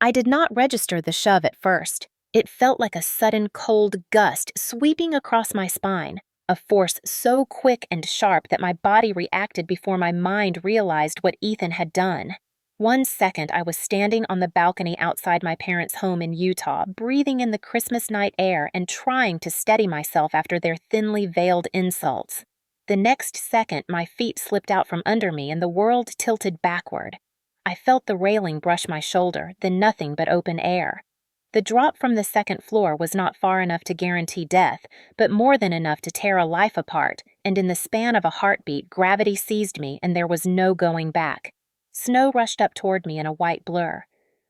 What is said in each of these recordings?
I did not register the shove at first. It felt like a sudden cold gust sweeping across my spine, a force so quick and sharp that my body reacted before my mind realized what Ethan had done. 1 second, I was standing on the balcony outside my parents' home in Utah, breathing in the Christmas night air and trying to steady myself after their thinly veiled insults. The next second, my feet slipped out from under me and the world tilted backward. I felt the railing brush my shoulder, then nothing but open air. The drop from the second floor was not far enough to guarantee death, but more than enough to tear a life apart, and in the span of a heartbeat, gravity seized me and there was no going back. Snow rushed up toward me in a white blur.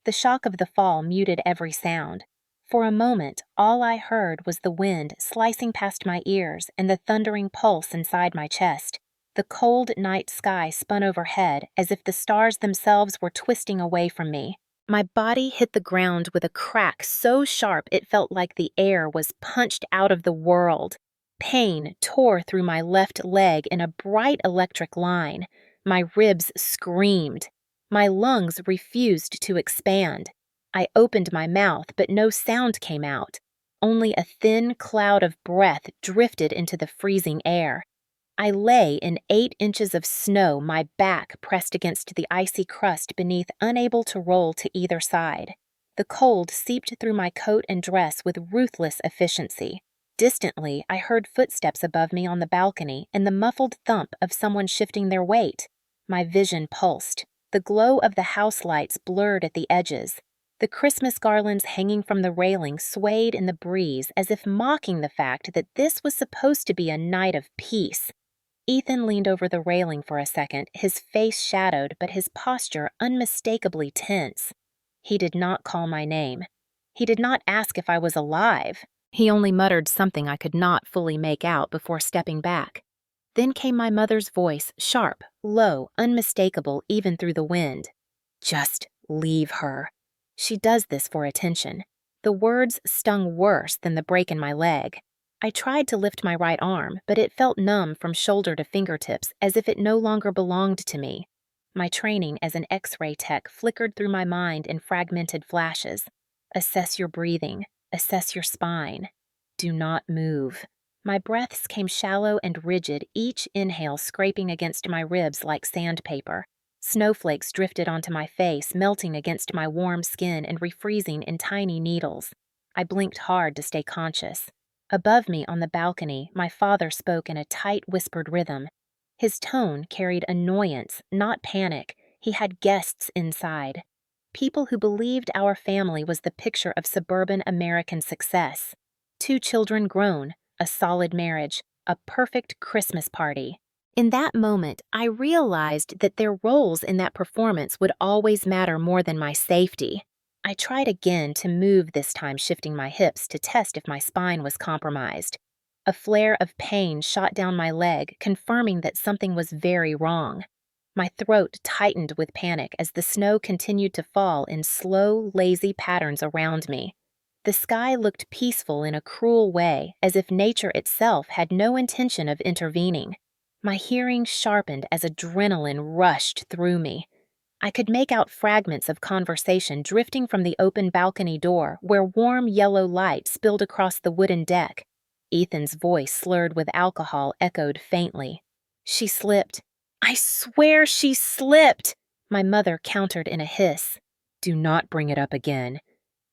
The shock of the fall muted every sound. For a moment, all I heard was the wind slicing past my ears and the thundering pulse inside my chest. The cold night sky spun overhead as if the stars themselves were twisting away from me. My body hit the ground with a crack so sharp it felt like the air was punched out of the world. Pain tore through my left leg in a bright electric line. My ribs screamed. My lungs refused to expand. I opened my mouth, but no sound came out. Only a thin cloud of breath drifted into the freezing air. I lay in 8 inches of snow, my back pressed against the icy crust beneath, unable to roll to either side. The cold seeped through my coat and dress with ruthless efficiency. Distantly, I heard footsteps above me on the balcony and the muffled thump of someone shifting their weight. My vision pulsed. The glow of the house lights blurred at the edges. The Christmas garlands hanging from the railing swayed in the breeze as if mocking the fact that this was supposed to be a night of peace. Ethan leaned over the railing for a second, his face shadowed but his posture unmistakably tense. He did not call my name. He did not ask if I was alive. He only muttered something I could not fully make out before stepping back. Then came my mother's voice, sharp, low, unmistakable even through the wind. "Just leave her. She does this for attention." The words stung worse than the break in my leg. I tried to lift my right arm, but it felt numb from shoulder to fingertips, as if it no longer belonged to me. My training as an X-ray tech flickered through my mind in fragmented flashes. Assess your breathing. Assess your spine. Do not move. My breaths came shallow and rigid, each inhale scraping against my ribs like sandpaper. Snowflakes drifted onto my face, melting against my warm skin and refreezing in tiny needles. I blinked hard to stay conscious. Above me on the balcony, my father spoke in a tight, whispered rhythm. His tone carried annoyance, not panic. He had guests inside. People who believed our family was the picture of suburban American success. 2 children grown, a solid marriage, a perfect Christmas party. In that moment, I realized that their roles in that performance would always matter more than my safety. I tried again to move, this time shifting my hips to test if my spine was compromised. A flare of pain shot down my leg, confirming that something was very wrong. My throat tightened with panic as the snow continued to fall in slow, lazy patterns around me. The sky looked peaceful in a cruel way, as if nature itself had no intention of intervening. My hearing sharpened as adrenaline rushed through me. I could make out fragments of conversation drifting from the open balcony door where warm yellow light spilled across the wooden deck. Ethan's voice, slurred with alcohol, echoed faintly. "She slipped. I swear she slipped!" My mother countered in a hiss. "Do not bring it up again.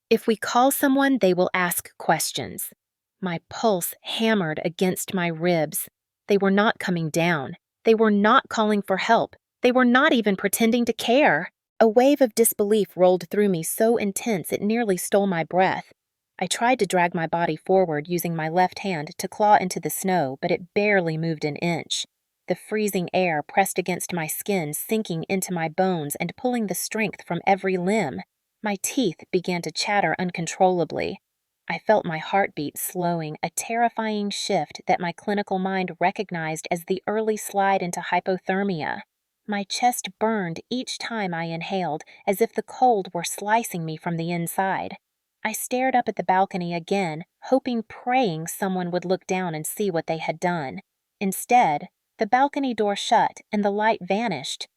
If we call someone, they will ask questions." My pulse hammered against my ribs. They were not coming down. They were not calling for help. They were not even pretending to care. A wave of disbelief rolled through me so intense it nearly stole my breath. I tried to drag my body forward using my left hand to claw into the snow, but it barely moved an inch. The freezing air pressed against my skin, sinking into my bones and pulling the strength from every limb. My teeth began to chatter uncontrollably. I felt my heartbeat slowing, a terrifying shift that my clinical mind recognized as the early slide into hypothermia. My chest burned each time I inhaled, as if the cold were slicing me from the inside. I stared up at the balcony again, hoping, praying someone would look down and see what they had done. Instead, the balcony door shut and the light vanished.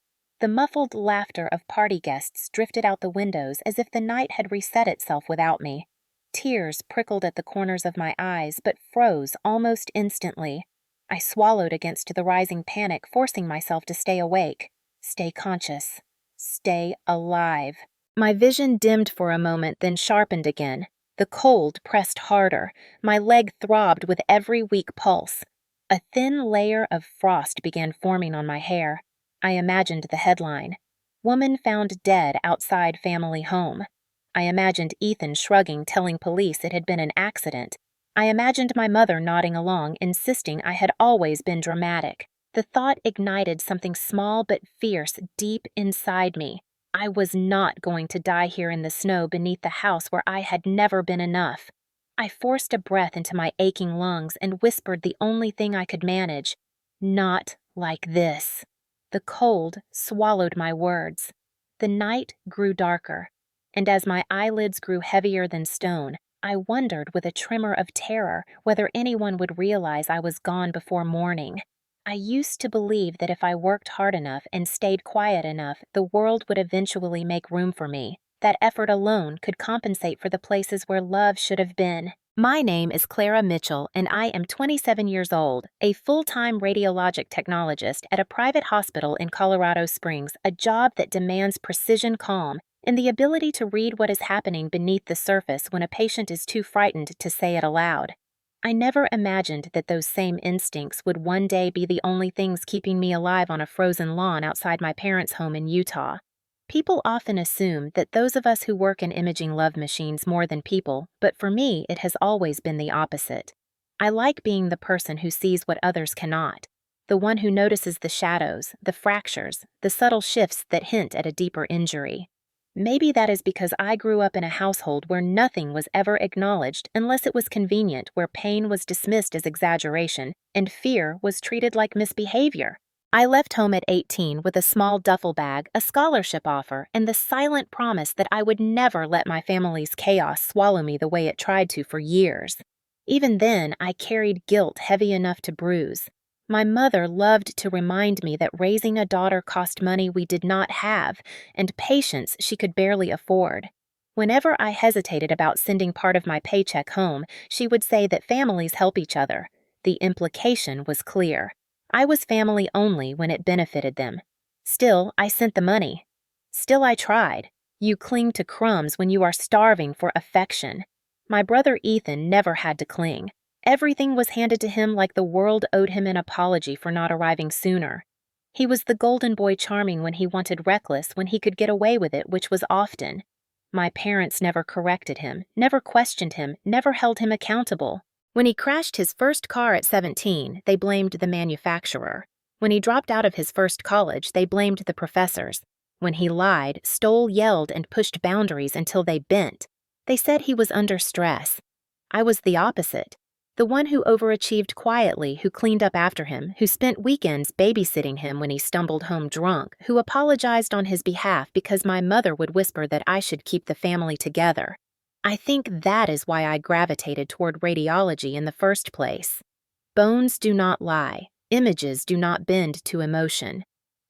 The muffled laughter of party guests drifted out the windows as if the night had reset itself without me. Tears prickled at the corners of my eyes, but froze almost instantly. I swallowed against the rising panic, forcing myself to stay awake, stay conscious, stay alive. My vision dimmed for a moment, then sharpened again. The cold pressed harder. My leg throbbed with every weak pulse. A thin layer of frost began forming on my hair. I imagined the headline, "Woman Found Dead Outside Family Home." I imagined Ethan shrugging, telling police it had been an accident. I imagined my mother nodding along, insisting I had always been dramatic. The thought ignited something small but fierce deep inside me. I was not going to die here in the snow beneath the house where I had never been enough. I forced a breath into my aching lungs and whispered the only thing I could manage, "Not like this." The cold swallowed my words. The night grew darker, and as my eyelids grew heavier than stone, I wondered with a tremor of terror whether anyone would realize I was gone before morning. I used to believe that if I worked hard enough and stayed quiet enough, the world would eventually make room for me. That effort alone could compensate for the places where love should have been. My name is Clara Mitchell, and I am 27 years old, a full-time radiologic technologist at a private hospital in Colorado Springs, a job that demands precision calm and the ability to read what is happening beneath the surface when a patient is too frightened to say it aloud. I never imagined that those same instincts would one day be the only things keeping me alive on a frozen lawn outside my parents' home in Utah. People often assume that those of us who work in imaging love machines more than people, but for me, it has always been the opposite. I like being the person who sees what others cannot, the one who notices the shadows, the fractures, the subtle shifts that hint at a deeper injury. Maybe that is because I grew up in a household where nothing was ever acknowledged unless it was convenient, where pain was dismissed as exaggeration and fear was treated like misbehavior. I left home at 18 with a small duffel bag, a scholarship offer, and the silent promise that I would never let my family's chaos swallow me the way it tried to for years. Even then, I carried guilt heavy enough to bruise. My mother loved to remind me that raising a daughter cost money we did not have, and patience she could barely afford. Whenever I hesitated about sending part of my paycheck home, she would say that families help each other. The implication was clear. I was family only when it benefited them. Still, I sent the money. Still, I tried. You cling to crumbs when you are starving for affection. My brother Ethan never had to cling. Everything was handed to him like the world owed him an apology for not arriving sooner. He was the golden boy charming when he wanted, reckless when he could get away with it, which was often. My parents never corrected him, never questioned him, never held him accountable. When he crashed his first car at 17, they blamed the manufacturer. When he dropped out of his first college, they blamed the professors. When he lied, stole, yelled, and pushed boundaries until they bent, they said he was under stress. I was the opposite. The one who overachieved quietly, who cleaned up after him, who spent weekends babysitting him when he stumbled home drunk, who apologized on his behalf because my mother would whisper that I should keep the family together. I think that is why I gravitated toward radiology in the first place. Bones do not lie. Images do not bend to emotion.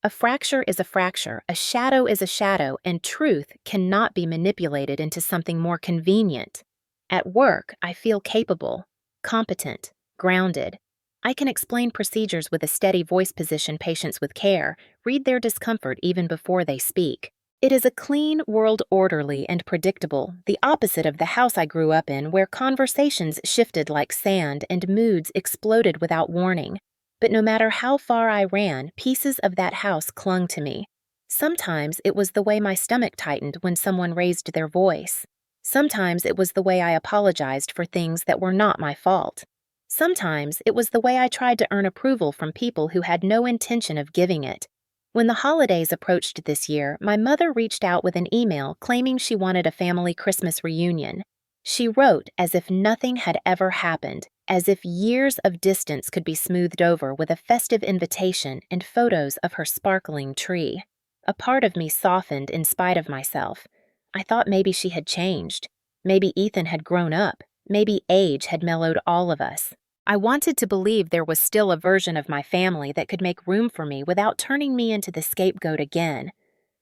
A fracture is a fracture, a shadow is a shadow, and truth cannot be manipulated into something more convenient. At work, I feel capable, competent, grounded. I can explain procedures with a steady voice position patients with care, read their discomfort even before they speak. It is a clean world, orderly and predictable, the opposite of the house I grew up in, where conversations shifted like sand and moods exploded without warning. But no matter how far I ran, pieces of that house clung to me. Sometimes it was the way my stomach tightened when someone raised their voice. Sometimes it was the way I apologized for things that were not my fault. Sometimes it was the way I tried to earn approval from people who had no intention of giving it. When the holidays approached this year, my mother reached out with an email claiming she wanted a family Christmas reunion. She wrote as if nothing had ever happened, as if years of distance could be smoothed over with a festive invitation and photos of her sparkling tree. A part of me softened in spite of myself. I thought maybe she had changed. Maybe Ethan had grown up. Maybe age had mellowed all of us. I wanted to believe there was still a version of my family that could make room for me without turning me into the scapegoat again.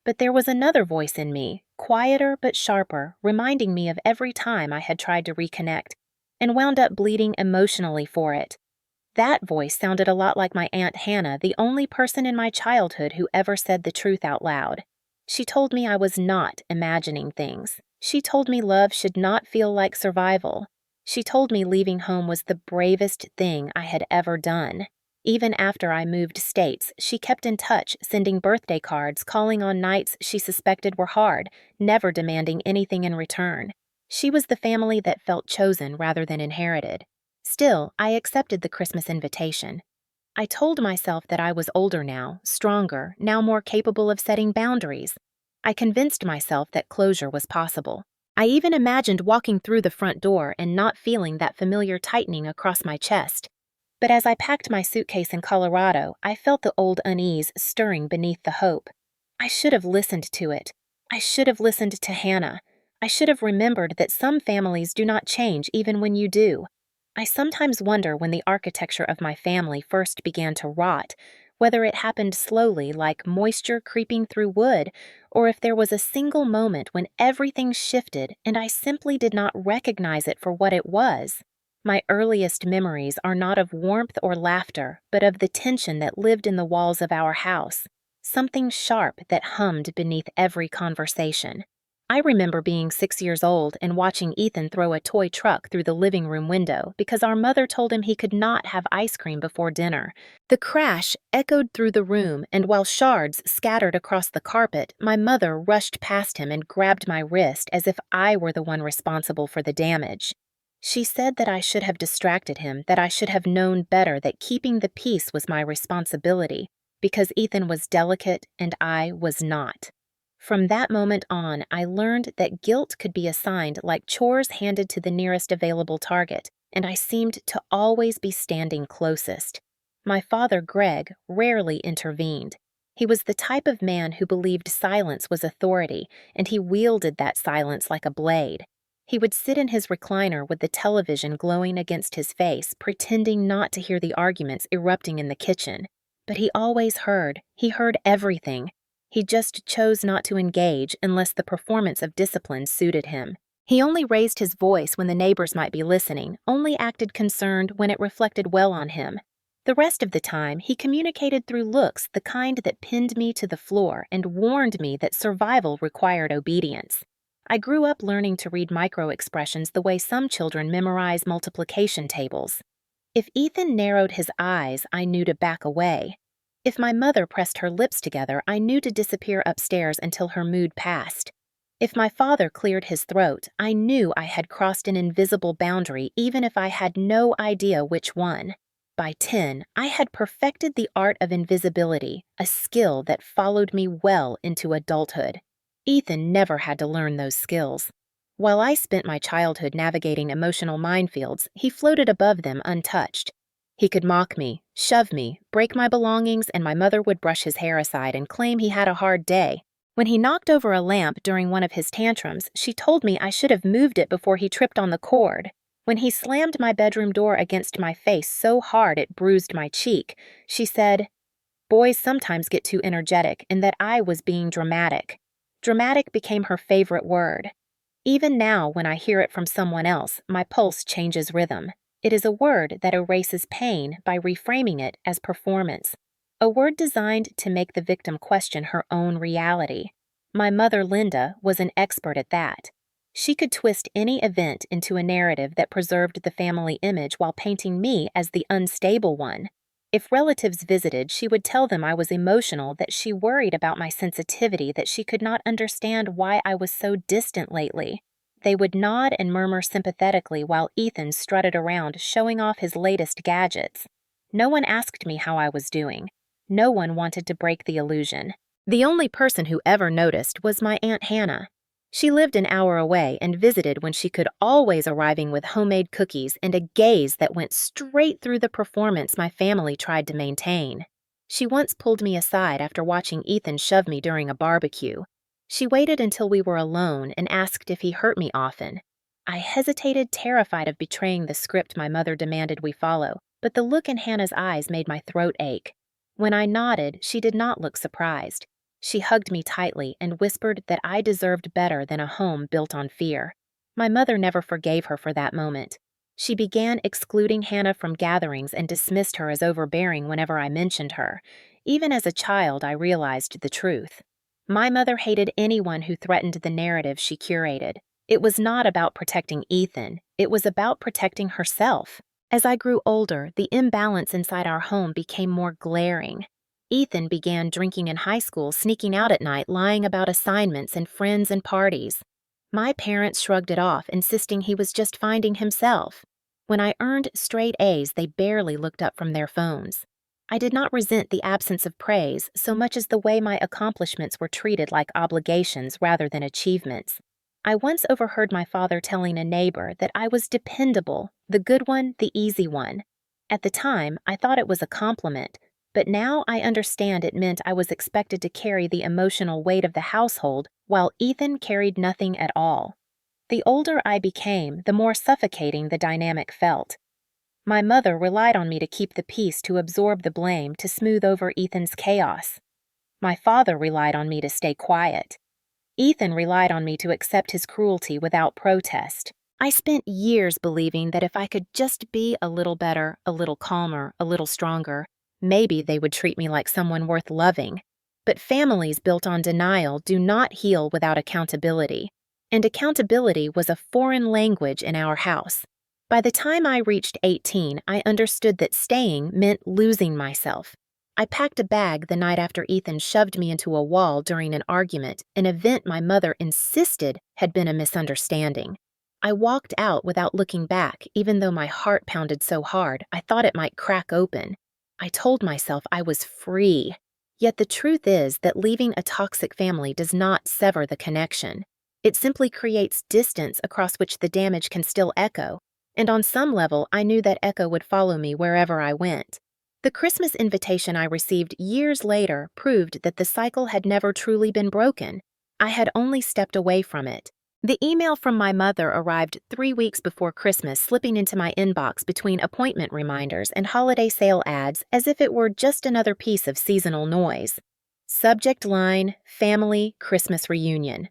But there was another voice in me, quieter but sharper, reminding me of every time I had tried to reconnect and wound up bleeding emotionally for it. That voice sounded a lot like my Aunt Hannah, the only person in my childhood who ever said the truth out loud. She told me I was not imagining things. She told me love should not feel like survival. She told me leaving home was the bravest thing I had ever done. Even after I moved states, she kept in touch, sending birthday cards, calling on nights she suspected were hard, never demanding anything in return. She was the family that felt chosen rather than inherited. Still, I accepted the Christmas invitation. I told myself that I was older now, stronger, now more capable of setting boundaries. I convinced myself that closure was possible. I even imagined walking through the front door and not feeling that familiar tightening across my chest. But as I packed my suitcase in Colorado, I felt the old unease stirring beneath the hope. I should have listened to it. I should have listened to Hannah. I should have remembered that some families do not change even when you do. I sometimes wonder when the architecture of my family first began to rot, whether it happened slowly like moisture creeping through wood, or if there was a single moment when everything shifted and I simply did not recognize it for what it was. My earliest memories are not of warmth or laughter, but of the tension that lived in the walls of our house, something sharp that hummed beneath every conversation. I remember being 6 years old and watching Ethan throw a toy truck through the living room window because our mother told him he could not have ice cream before dinner. The crash echoed through the room, and while shards scattered across the carpet, my mother rushed past him and grabbed my wrist as if I were the one responsible for the damage. She said that I should have distracted him, that I should have known better that keeping the peace was my responsibility, because Ethan was delicate and I was not. From that moment on, I learned that guilt could be assigned like chores handed to the nearest available target, and I seemed to always be standing closest. My father, Greg, rarely intervened. He was the type of man who believed silence was authority, and he wielded that silence like a blade. He would sit in his recliner with the television glowing against his face, pretending not to hear the arguments erupting in the kitchen. But he always heard. He heard everything. He just chose not to engage unless the performance of discipline suited him. He only raised his voice when the neighbors might be listening, only acted concerned when it reflected well on him. The rest of the time, he communicated through looks, the kind that pinned me to the floor and warned me that survival required obedience. I grew up learning to read micro-expressions the way some children memorize multiplication tables. If Ethan narrowed his eyes, I knew to back away. If my mother pressed her lips together, I knew to disappear upstairs until her mood passed. If my father cleared his throat, I knew I had crossed an invisible boundary even if I had no idea which one. By 10, I had perfected the art of invisibility, a skill that followed me well into adulthood. Ethan never had to learn those skills. While I spent my childhood navigating emotional minefields, he floated above them untouched. He could mock me, shove me, break my belongings, and my mother would brush his hair aside and claim he had a hard day. When he knocked over a lamp during one of his tantrums, she told me I should have moved it before he tripped on the cord. When he slammed my bedroom door against my face so hard it bruised my cheek, she said, "Boys sometimes get too energetic," and that I was being dramatic. Dramatic became her favorite word. Even now, when I hear it from someone else, my pulse changes rhythm. It is a word that erases pain by reframing it as performance. A word designed to make the victim question her own reality. My mother, Linda, was an expert at that. She could twist any event into a narrative that preserved the family image while painting me as the unstable one. If relatives visited, she would tell them I was emotional, that she worried about my sensitivity, that she could not understand why I was so distant lately. They would nod and murmur sympathetically while Ethan strutted around showing off his latest gadgets. No one asked me how I was doing. No one wanted to break the illusion. The only person who ever noticed was my Aunt Hannah. She lived an hour away and visited when she could, always arriving with homemade cookies and a gaze that went straight through the performance my family tried to maintain. She once pulled me aside after watching Ethan shove me during a barbecue. She waited until we were alone and asked if he hurt me often. I hesitated, terrified of betraying the script my mother demanded we follow, but the look in Hannah's eyes made my throat ache. When I nodded, she did not look surprised. She hugged me tightly and whispered that I deserved better than a home built on fear. My mother never forgave her for that moment. She began excluding Hannah from gatherings and dismissed her as overbearing whenever I mentioned her. Even as a child, I realized the truth. My mother hated anyone who threatened the narrative she curated. It was not about protecting Ethan, it was about protecting herself. As I grew older, the imbalance inside our home became more glaring. Ethan began drinking in high school, sneaking out at night, lying about assignments and friends and parties. My parents shrugged it off, insisting he was just finding himself. When I earned straight A's, they barely looked up from their phones. I did not resent the absence of praise so much as the way my accomplishments were treated like obligations rather than achievements. I once overheard my father telling a neighbor that I was dependable, the good one, the easy one. At the time, I thought it was a compliment, but now I understand it meant I was expected to carry the emotional weight of the household while Ethan carried nothing at all. The older I became, the more suffocating the dynamic felt. My mother relied on me to keep the peace, to absorb the blame, to smooth over Ethan's chaos. My father relied on me to stay quiet. Ethan relied on me to accept his cruelty without protest. I spent years believing that if I could just be a little better, a little calmer, a little stronger, maybe they would treat me like someone worth loving. But families built on denial do not heal without accountability. And accountability was a foreign language in our house. By the time I reached 18, I understood that staying meant losing myself. I packed a bag the night after Ethan shoved me into a wall during an argument, an event my mother insisted had been a misunderstanding. I walked out without looking back, even though my heart pounded so hard I thought it might crack open. I told myself I was free. Yet the truth is that leaving a toxic family does not sever the connection. It simply creates distance across which the damage can still echo. And on some level, I knew that echo would follow me wherever I went. The Christmas invitation I received years later proved that the cycle had never truly been broken. I had only stepped away from it. The email from my mother arrived 3 weeks before Christmas, slipping into my inbox between appointment reminders and holiday sale ads as if it were just another piece of seasonal noise. Subject line, Family Christmas Reunion.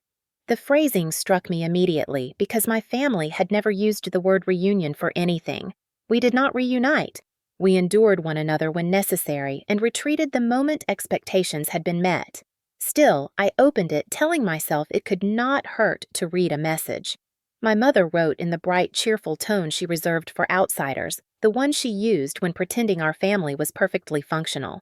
The phrasing struck me immediately because my family had never used the word reunion for anything. We did not reunite. We endured one another when necessary and retreated the moment expectations had been met. Still, I opened it telling myself it could not hurt to read a message. My mother wrote in the bright, cheerful tone she reserved for outsiders, the one she used when pretending our family was perfectly functional.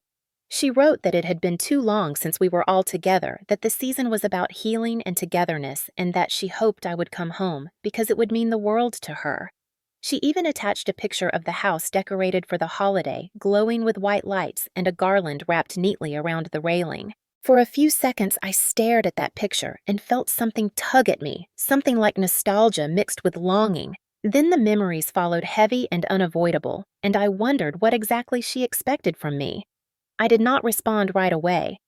She wrote that it had been too long since we were all together, that the season was about healing and togetherness, and that she hoped I would come home because it would mean the world to her. She even attached a picture of the house decorated for the holiday, glowing with white lights and a garland wrapped neatly around the railing. For a few seconds, I stared at that picture and felt something tug at me, something like nostalgia mixed with longing. Then the memories followed heavy and unavoidable, and I wondered what exactly she expected from me. I did not respond right away.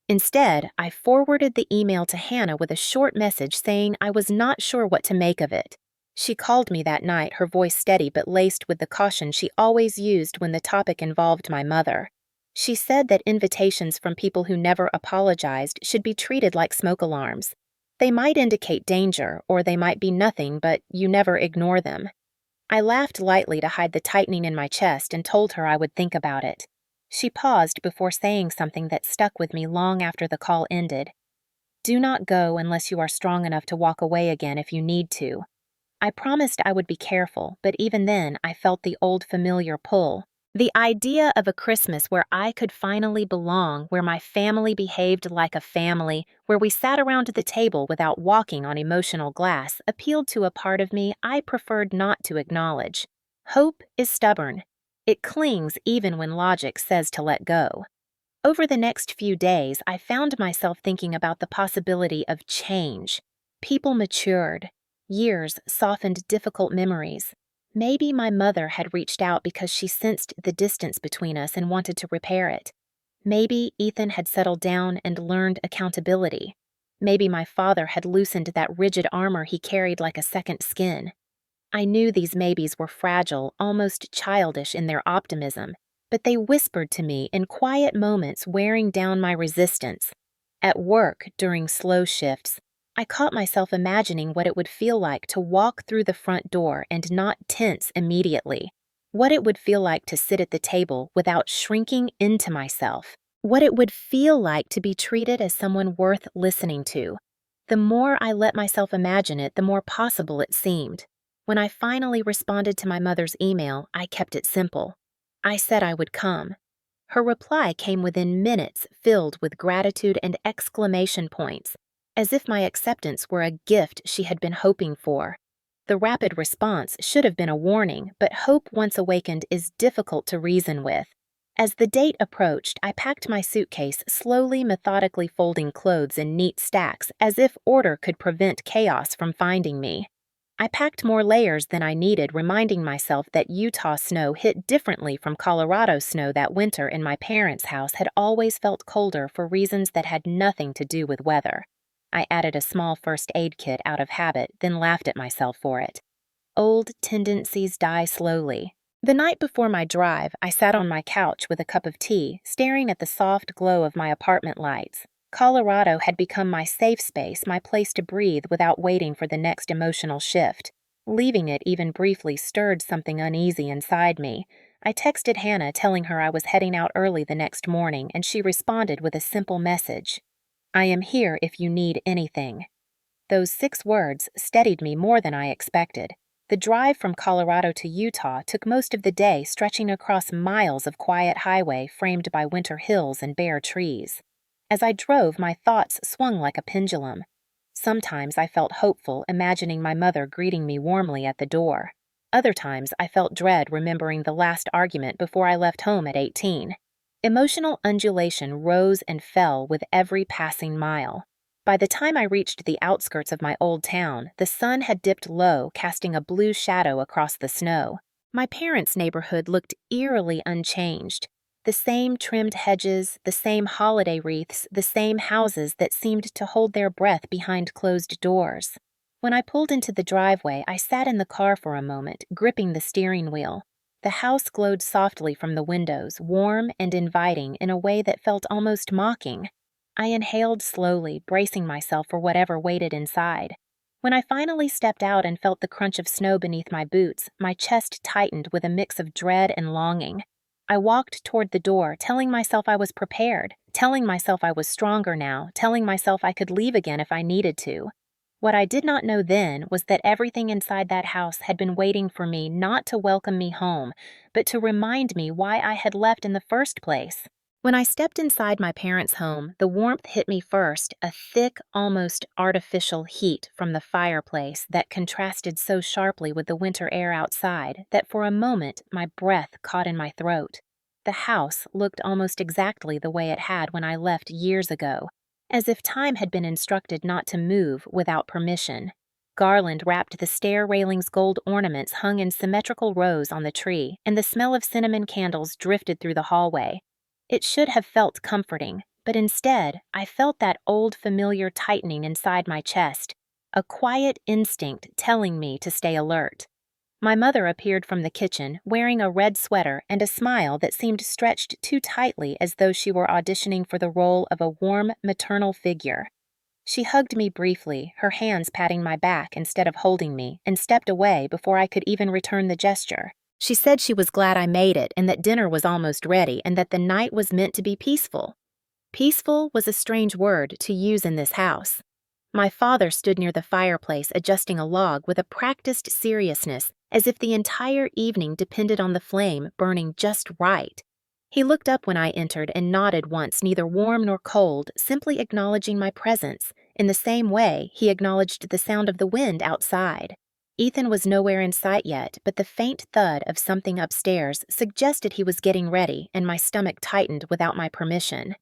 Instead, I forwarded the email to Hannah with a short message saying I was not sure what to make of it. She called me that night, her voice steady but laced with the caution she always used when the topic involved my mother. She said that invitations from people who never apologized should be treated like smoke alarms. They might indicate danger, or they might be nothing, but you never ignore them. I laughed lightly to hide the tightening in my chest and told her I would think about it. She paused before saying something that stuck with me long after the call ended. Do not go unless you are strong enough to walk away again if you need to. I promised I would be careful, but even then I felt the old familiar pull. The idea of a Christmas where I could finally belong, where my family behaved like a family, where we sat around the table without walking on emotional glass, appealed to a part of me I preferred not to acknowledge. Hope is stubborn. It clings even when logic says to let go. Over the next few days, I found myself thinking about the possibility of change. People matured. Years softened difficult memories. Maybe my mother had reached out because she sensed the distance between us and wanted to repair it. Maybe Ethan had settled down and learned accountability. Maybe my father had loosened that rigid armor he carried like a second skin. I knew these maybes were fragile, almost childish in their optimism, but they whispered to me in quiet moments, wearing down my resistance. At work, during slow shifts, I caught myself imagining what it would feel like to walk through the front door and not tense immediately. What it would feel like to sit at the table without shrinking into myself. What it would feel like to be treated as someone worth listening to. The more I let myself imagine it, the more possible it seemed. When I finally responded to my mother's email, I kept it simple. I said I would come. Her reply came within minutes, filled with gratitude and exclamation points, as if my acceptance were a gift she had been hoping for. The rapid response should have been a warning, but hope once awakened is difficult to reason with. As the date approached, I packed my suitcase, slowly, methodically folding clothes in neat stacks, as if order could prevent chaos from finding me. I packed more layers than I needed, reminding myself that Utah snow hit differently from Colorado snow that winter in my parents' house had always felt colder for reasons that had nothing to do with weather. I added a small first aid kit out of habit, then laughed at myself for it. Old tendencies die slowly. The night before my drive, I sat on my couch with a cup of tea, staring at the soft glow of my apartment lights. Colorado had become my safe space, my place to breathe without waiting for the next emotional shift. Leaving it even briefly stirred something uneasy inside me. I texted Hannah telling her I was heading out early the next morning, and she responded with a simple message. I am here if you need anything. Those 6 words steadied me more than I expected. The drive from Colorado to Utah took most of the day, stretching across miles of quiet highway framed by winter hills and bare trees. As I drove, my thoughts swung like a pendulum. Sometimes I felt hopeful, imagining my mother greeting me warmly at the door. Other times I felt dread, remembering the last argument before I left home at 18. Emotional undulation rose and fell with every passing mile. By the time I reached the outskirts of my old town, the sun had dipped low, casting a blue shadow across the snow. My parents' neighborhood looked eerily unchanged. The same trimmed hedges, the same holiday wreaths, the same houses that seemed to hold their breath behind closed doors. When I pulled into the driveway, I sat in the car for a moment, gripping the steering wheel. The house glowed softly from the windows, warm and inviting in a way that felt almost mocking. I inhaled slowly, bracing myself for whatever waited inside. When I finally stepped out and felt the crunch of snow beneath my boots, my chest tightened with a mix of dread and longing. I walked toward the door, telling myself I was prepared, telling myself I was stronger now, telling myself I could leave again if I needed to. What I did not know then was that everything inside that house had been waiting for me not to welcome me home, but to remind me why I had left in the first place. When I stepped inside my parents' home, the warmth hit me first, a thick, almost artificial heat from the fireplace that contrasted so sharply with the winter air outside that for a moment my breath caught in my throat. The house looked almost exactly the way it had when I left years ago, as if time had been instructed not to move without permission. Garland wrapped the stair railing's gold ornaments hung in symmetrical rows on the tree, and the smell of cinnamon candles drifted through the hallway. It should have felt comforting, but instead, I felt that old familiar tightening inside my chest, a quiet instinct telling me to stay alert. My mother appeared from the kitchen, wearing a red sweater and a smile that seemed stretched too tightly as though she were auditioning for the role of a warm, maternal figure. She hugged me briefly, her hands patting my back instead of holding me, and stepped away before I could even return the gesture. She said she was glad I made it and that dinner was almost ready and that the night was meant to be peaceful. Peaceful was a strange word to use in this house. My father stood near the fireplace adjusting a log with a practiced seriousness, as if the entire evening depended on the flame burning just right. He looked up when I entered and nodded once, neither warm nor cold, simply acknowledging my presence. In the same way, he acknowledged the sound of the wind outside. Ethan was nowhere in sight yet, but the faint thud of something upstairs suggested he was getting ready, and my stomach tightened without my permission.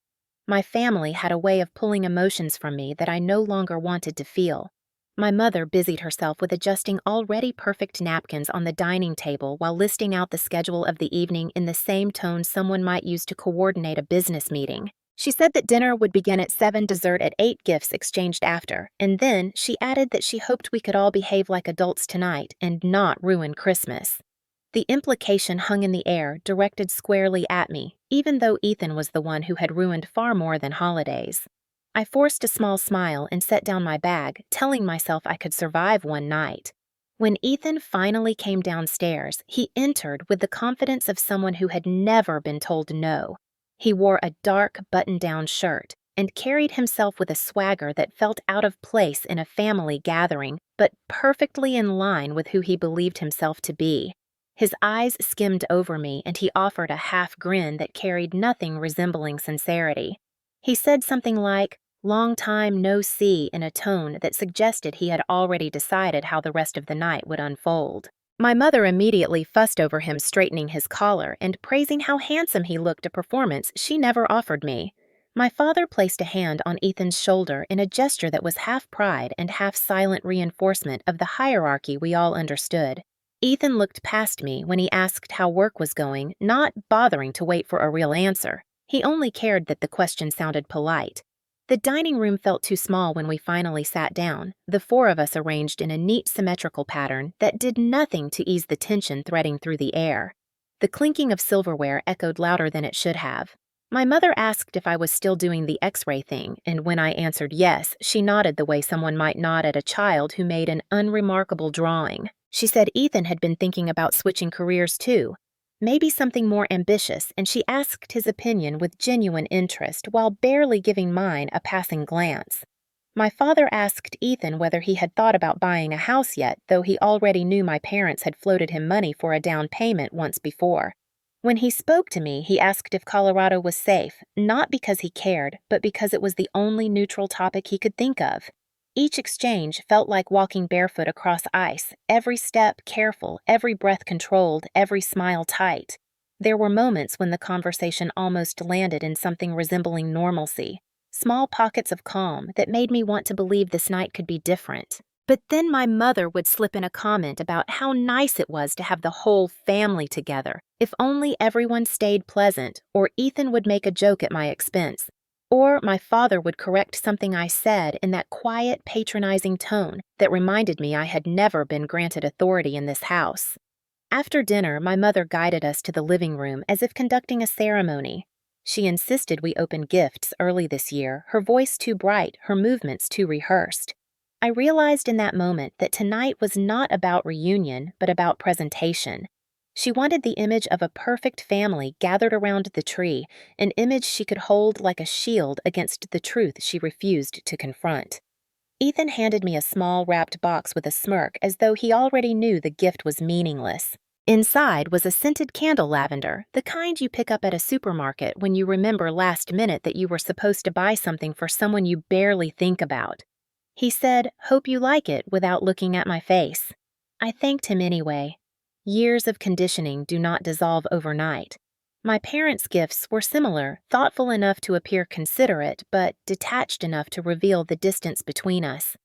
My family had a way of pulling emotions from me that I no longer wanted to feel. My mother busied herself with adjusting already perfect napkins on the dining table while listing out the schedule of the evening in the same tone someone might use to coordinate a business meeting. She said that dinner would begin at 7, dessert at 8, gifts exchanged after, and then she added that she hoped we could all behave like adults tonight and not ruin Christmas. The implication hung in the air, directed squarely at me, even though Ethan was the one who had ruined far more than holidays. I forced a small smile and set down my bag, telling myself I could survive one night. When Ethan finally came downstairs, he entered with the confidence of someone who had never been told no. He wore a dark button-down shirt and carried himself with a swagger that felt out of place in a family gathering, but perfectly in line with who he believed himself to be. His eyes skimmed over me, and he offered a half grin that carried nothing resembling sincerity. He said something like, "Long time no see," in a tone that suggested he had already decided how the rest of the night would unfold. My mother immediately fussed over him straightening his collar and praising how handsome he looked, a performance she never offered me. My father placed a hand on Ethan's shoulder in a gesture that was half pride and half silent reinforcement of the hierarchy we all understood. Ethan looked past me when he asked how work was going, not bothering to wait for a real answer. He only cared that the question sounded polite. The dining room felt too small when we finally sat down, the four of us arranged in a neat symmetrical pattern that did nothing to ease the tension threading through the air. The clinking of silverware echoed louder than it should have. My mother asked if I was still doing the X-ray thing, and when I answered yes, she nodded the way someone might nod at a child who made an unremarkable drawing. She said Ethan had been thinking about switching careers too. Maybe something more ambitious, and she asked his opinion with genuine interest while barely giving mine a passing glance. My father asked Ethan whether he had thought about buying a house yet, though he already knew my parents had floated him money for a down payment once before. When he spoke to me, he asked if Colorado was safe, not because he cared, but because it was the only neutral topic he could think of. Each exchange felt like walking barefoot across ice, every step careful, every breath controlled, every smile tight. There were moments when the conversation almost landed in something resembling normalcy, small pockets of calm that made me want to believe this night could be different. But then my mother would slip in a comment about how nice it was to have the whole family together, if only everyone stayed pleasant, or Ethan would make a joke at my expense. Or my father would correct something I said in that quiet, patronizing tone that reminded me I had never been granted authority in this house. After dinner, my mother guided us to the living room as if conducting a ceremony. She insisted we open gifts early this year, her voice too bright, her movements too rehearsed. I realized in that moment that tonight was not about reunion, but about presentation. She wanted the image of a perfect family gathered around the tree, an image she could hold like a shield against the truth she refused to confront. Ethan handed me a small wrapped box with a smirk as though he already knew the gift was meaningless. Inside was a scented candle lavender, the kind you pick up at a supermarket when you remember last minute that you were supposed to buy something for someone you barely think about. He said, "Hope you like it," without looking at my face. I thanked him anyway. Years of conditioning do not dissolve overnight. My parents' gifts were similar, thoughtful enough to appear considerate, but detached enough to reveal the distance between us.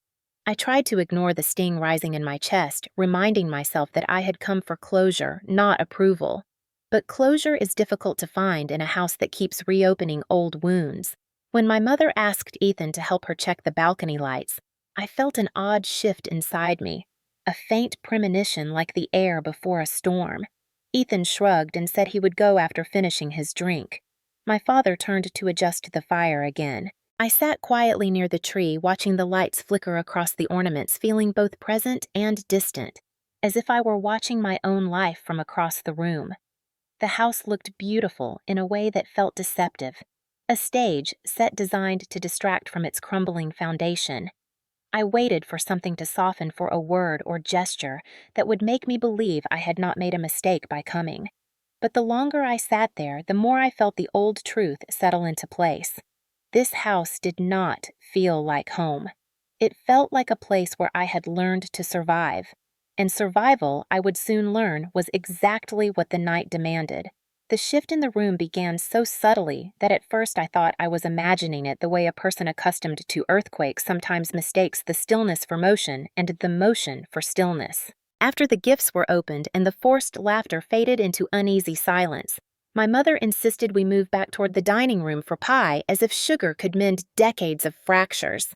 I tried to ignore the sting rising in my chest, reminding myself that I had come for closure, not approval. But closure is difficult to find in a house that keeps reopening old wounds. When my mother asked Ethan to help her check the balcony lights, I felt an odd shift inside me, a faint premonition like the air before a storm. Ethan shrugged and said he would go after finishing his drink. My father turned to adjust the fire again. I sat quietly near the tree, watching the lights flicker across the ornaments, feeling both present and distant, as if I were watching my own life from across the room. The house looked beautiful in a way that felt deceptive, a stage set designed to distract from its crumbling foundation. I waited for something to soften for a word or gesture that would make me believe I had not made a mistake by coming. But the longer I sat there, the more I felt the old truth settle into place. This house did not feel like home. It felt like a place where I had learned to survive. And survival, I would soon learn, was exactly what the night demanded. The shift in the room began so subtly that at first I thought I was imagining it the way a person accustomed to earthquakes sometimes mistakes the stillness for motion and the motion for stillness. After the gifts were opened and the forced laughter faded into uneasy silence, My mother insisted we move back toward the dining room for pie as if sugar could mend decades of fractures.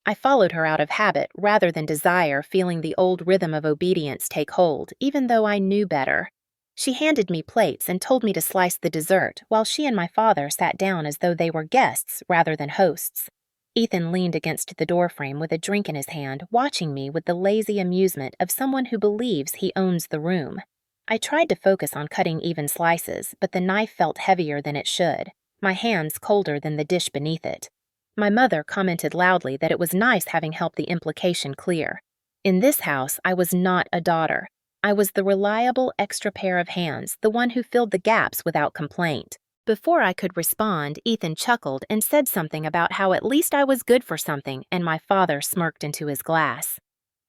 I followed her out of habit rather than desire, feeling the old rhythm of obedience take hold, even though I knew better. She handed me plates and told me to slice the dessert, while she and my father sat down as though they were guests rather than hosts. Ethan leaned against the doorframe with a drink in his hand, watching me with the lazy amusement of someone who believes he owns the room. I tried to focus on cutting even slices, but the knife felt heavier than it should, my hands colder than the dish beneath it. My mother commented loudly that it was nice having helped the implication clear. In this house, I was not a daughter. I was the reliable extra pair of hands, the one who filled the gaps without complaint. Before I could respond, Ethan chuckled and said something about how at least I was good for something, and my father smirked into his glass.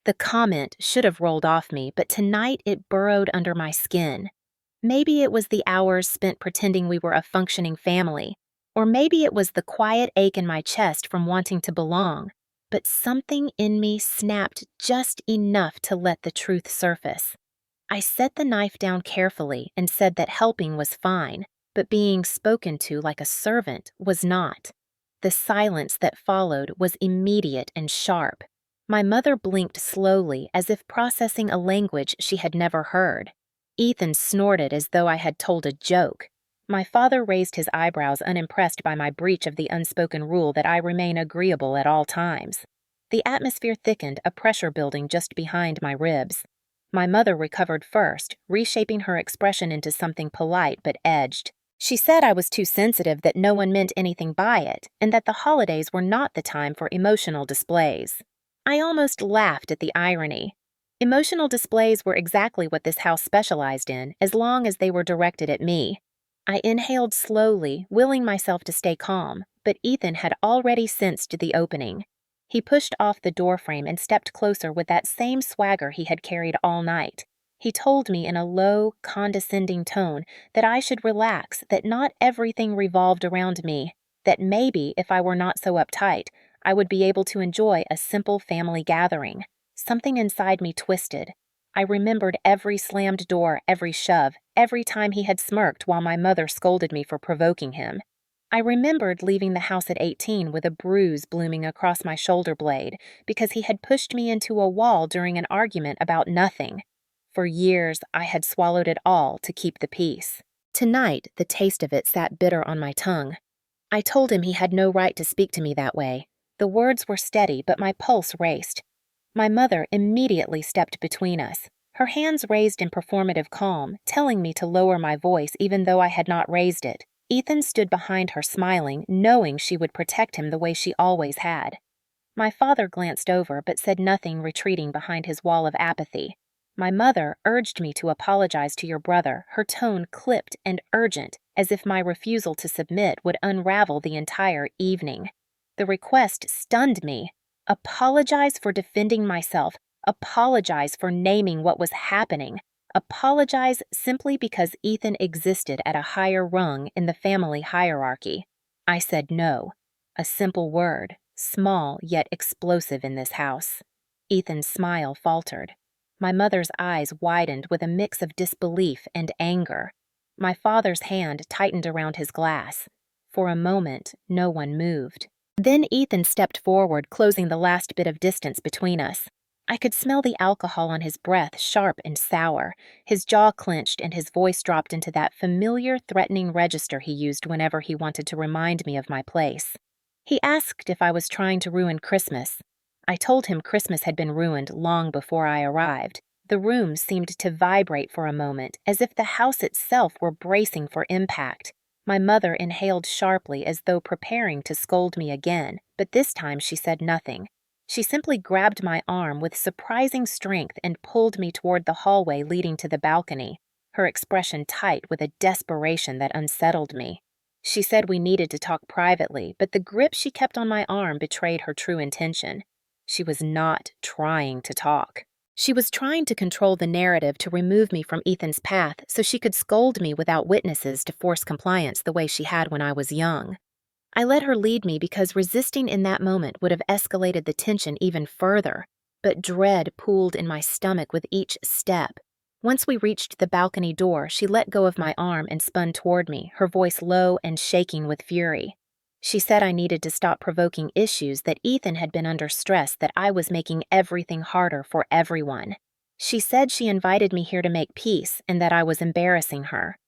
The comment should have rolled off me, but tonight it burrowed under my skin. Maybe it was the hours spent pretending we were a functioning family, or maybe it was the quiet ache in my chest from wanting to belong, but something in me snapped just enough to let the truth surface. I set the knife down carefully and said that helping was fine, but being spoken to like a servant was not. The silence that followed was immediate and sharp. My mother blinked slowly as if processing a language she had never heard. Ethan snorted as though I had told a joke. My father raised his eyebrows, unimpressed by my breach of the unspoken rule that I remain agreeable at all times. The atmosphere thickened, a pressure building just behind my ribs. My mother recovered first, reshaping her expression into something polite but edged. She said I was too sensitive, that no one meant anything by it, and that the holidays were not the time for emotional displays. I almost laughed at the irony. Emotional displays were exactly what this house specialized in, as long as they were directed at me. I inhaled slowly, willing myself to stay calm, but Ethan had already sensed the opening. He pushed off the doorframe and stepped closer with that same swagger he had carried all night. He told me in a low, condescending tone that I should relax, that not everything revolved around me, that maybe, if I were not so uptight, I would be able to enjoy a simple family gathering. Something inside me twisted. I remembered every slammed door, every shove, every time he had smirked while my mother scolded me for provoking him. I remembered leaving the house at 18 with a bruise blooming across my shoulder blade because he had pushed me into a wall during an argument about nothing. For years, I had swallowed it all to keep the peace. Tonight, the taste of it sat bitter on my tongue. I told him he had no right to speak to me that way. The words were steady, but my pulse raced. My mother immediately stepped between us, her hands raised in performative calm, telling me to lower my voice even though I had not raised it. Ethan stood behind her smiling, knowing she would protect him the way she always had. My father glanced over but said nothing, retreating behind his wall of apathy. My mother urged me to apologize to your brother, her tone clipped and urgent, as if my refusal to submit would unravel the entire evening. The request stunned me. Apologize for defending myself. Apologize for naming what was happening. Apologize simply because Ethan existed at a higher rung in the family hierarchy. I said no. A simple word, small yet explosive in this house. Ethan's smile faltered. My mother's eyes widened with a mix of disbelief and anger. My father's hand tightened around his glass. For a moment, no one moved. Then Ethan stepped forward, closing the last bit of distance between us. I could smell the alcohol on his breath, sharp and sour. His jaw clenched and his voice dropped into that familiar, threatening register he used whenever he wanted to remind me of my place. He asked if I was trying to ruin Christmas. I told him Christmas had been ruined long before I arrived. The room seemed to vibrate for a moment, as if the house itself were bracing for impact. My mother inhaled sharply as though preparing to scold me again, but this time she said nothing. She simply grabbed my arm with surprising strength and pulled me toward the hallway leading to the balcony, her expression tight with a desperation that unsettled me. She said we needed to talk privately, but the grip she kept on my arm betrayed her true intention. She was not trying to talk. She was trying to control the narrative to remove me from Ethan's path so she could scold me without witnesses to force compliance the way she had when I was young. I let her lead me because resisting in that moment would have escalated the tension even further, but dread pooled in my stomach with each step. Once we reached the balcony door, she let go of my arm and spun toward me, her voice low and shaking with fury. She said I needed to stop provoking issues, that Ethan had been under stress, that I was making everything harder for everyone. She said she invited me here to make peace and that I was embarrassing her.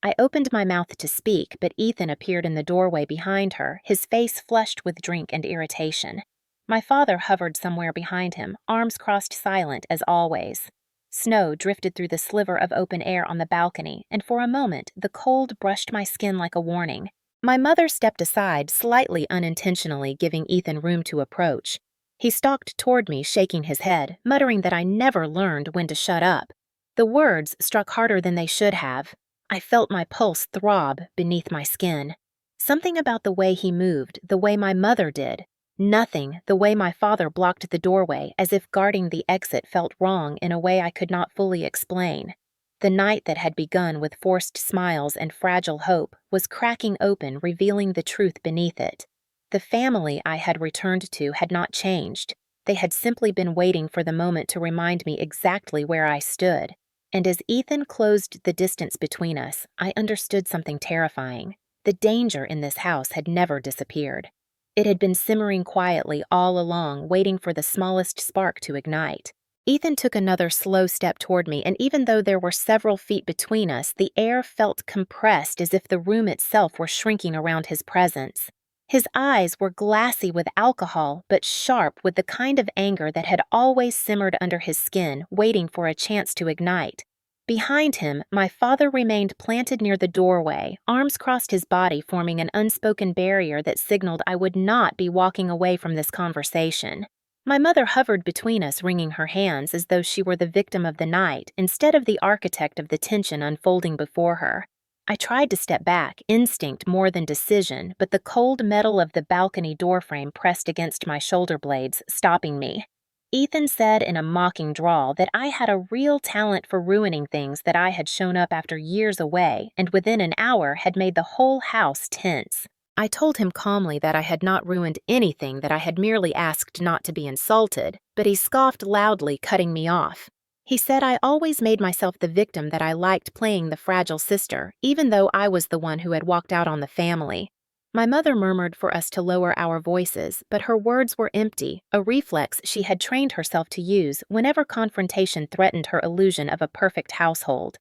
I opened my mouth to speak, but Ethan appeared in the doorway behind her, his face flushed with drink and irritation. My father hovered somewhere behind him, arms crossed, silent as always. Snow drifted through the sliver of open air on the balcony, and for a moment the cold brushed my skin like a warning. My mother stepped aside, slightly unintentionally giving Ethan room to approach. He stalked toward me, shaking his head, muttering that I never learned when to shut up. The words struck harder than they should have. I felt my pulse throb beneath my skin. Something about the way he moved, the way my mother did. Nothing, the way my father blocked the doorway, as if guarding the exit, felt wrong in a way I could not fully explain. The night that had begun with forced smiles and fragile hope was cracking open, revealing the truth beneath it. The family I had returned to had not changed. They had simply been waiting for the moment to remind me exactly where I stood. And as Ethan closed the distance between us, I understood something terrifying. The danger in this house had never disappeared. It had been simmering quietly all along, waiting for the smallest spark to ignite. Ethan took another slow step toward me, and even though there were several feet between us, the air felt compressed, as if the room itself were shrinking around his presence. His eyes were glassy with alcohol, but sharp with the kind of anger that had always simmered under his skin, waiting for a chance to ignite. Behind him, my father remained planted near the doorway, arms crossed his body, forming an unspoken barrier that signaled I would not be walking away from this conversation. My mother hovered between us, wringing her hands as though she were the victim of the night instead of the architect of the tension unfolding before her. I tried to step back, instinct more than decision, but the cold metal of the balcony doorframe pressed against my shoulder blades, stopping me. Ethan said in a mocking drawl that I had a real talent for ruining things, that I had shown up after years away and within an hour had made the whole house tense. I told him calmly that I had not ruined anything, that I had merely asked not to be insulted, but he scoffed loudly, cutting me off. He said I always made myself the victim, that I liked playing the fragile sister, even though I was the one who had walked out on the family. My mother murmured for us to lower our voices, but her words were empty, a reflex she had trained herself to use whenever confrontation threatened her illusion of a perfect household.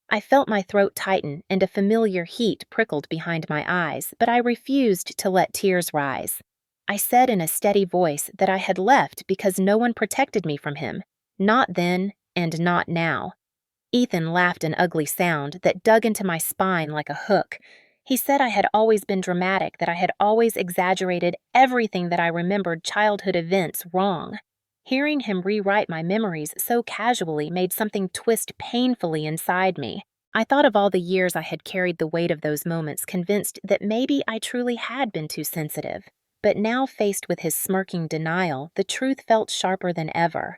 I felt my throat tighten and a familiar heat prickled behind my eyes, but I refused to let tears rise. I said in a steady voice that I had left because no one protected me from him, not then and not now. Ethan laughed an ugly sound that dug into my spine like a hook. He said I had always been dramatic, that I had always exaggerated everything that I remembered childhood events wrong. Hearing him rewrite my memories so casually made something twist painfully inside me. I thought of all the years I had carried the weight of those moments, convinced that maybe I truly had been too sensitive. But now, faced with his smirking denial, the truth felt sharper than ever.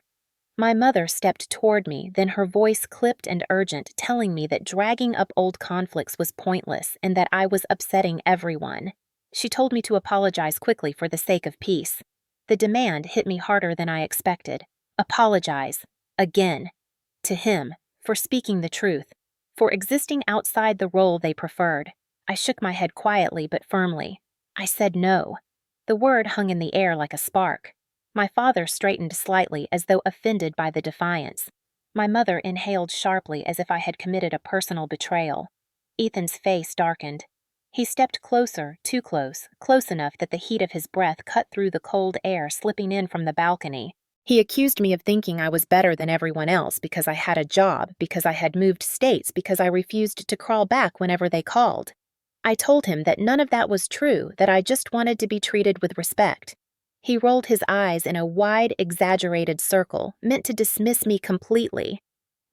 My mother stepped toward me, then her voice clipped and urgent, telling me that dragging up old conflicts was pointless and that I was upsetting everyone. She told me to apologize quickly for the sake of peace. The demand hit me harder than I expected. Apologize. Again. To him. For speaking the truth. For existing outside the role they preferred. I shook my head quietly but firmly. I said no. The word hung in the air like a spark. My father straightened slightly, as though offended by the defiance. My mother inhaled sharply, as if I had committed a personal betrayal. Ethan's face darkened. He stepped closer, too close, close enough that the heat of his breath cut through the cold air slipping in from the balcony. He accused me of thinking I was better than everyone else because I had a job, because I had moved states, because I refused to crawl back whenever they called. I told him that none of that was true, that I just wanted to be treated with respect. He rolled his eyes in a wide, exaggerated circle, meant to dismiss me completely.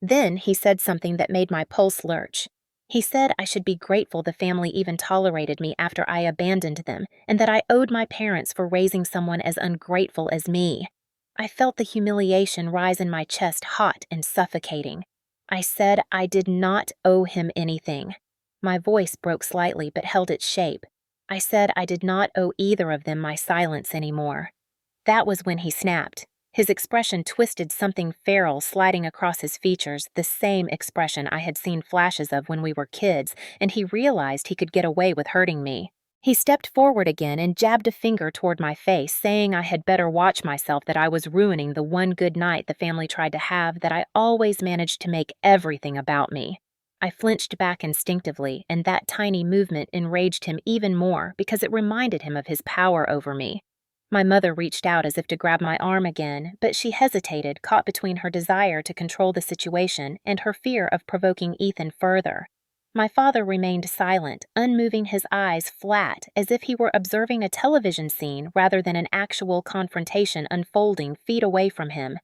Then he said something that made my pulse lurch. He said I should be grateful the family even tolerated me after I abandoned them, and that I owed my parents for raising someone as ungrateful as me. I felt the humiliation rise in my chest, hot and suffocating. I said I did not owe him anything. My voice broke slightly but held its shape. I said I did not owe either of them my silence anymore. That was when he snapped. His expression twisted, something feral sliding across his features, the same expression I had seen flashes of when we were kids, and he realized he could get away with hurting me. He stepped forward again and jabbed a finger toward my face, saying I had better watch myself, that I was ruining the one good night the family tried to have, that I always managed to make everything about me. I flinched back instinctively, and that tiny movement enraged him even more because it reminded him of his power over me. My mother reached out as if to grab my arm again, but she hesitated, caught between her desire to control the situation and her fear of provoking Ethan further. My father remained silent, unmoving, his eyes flat, as if he were observing a television scene rather than an actual confrontation unfolding feet away from him.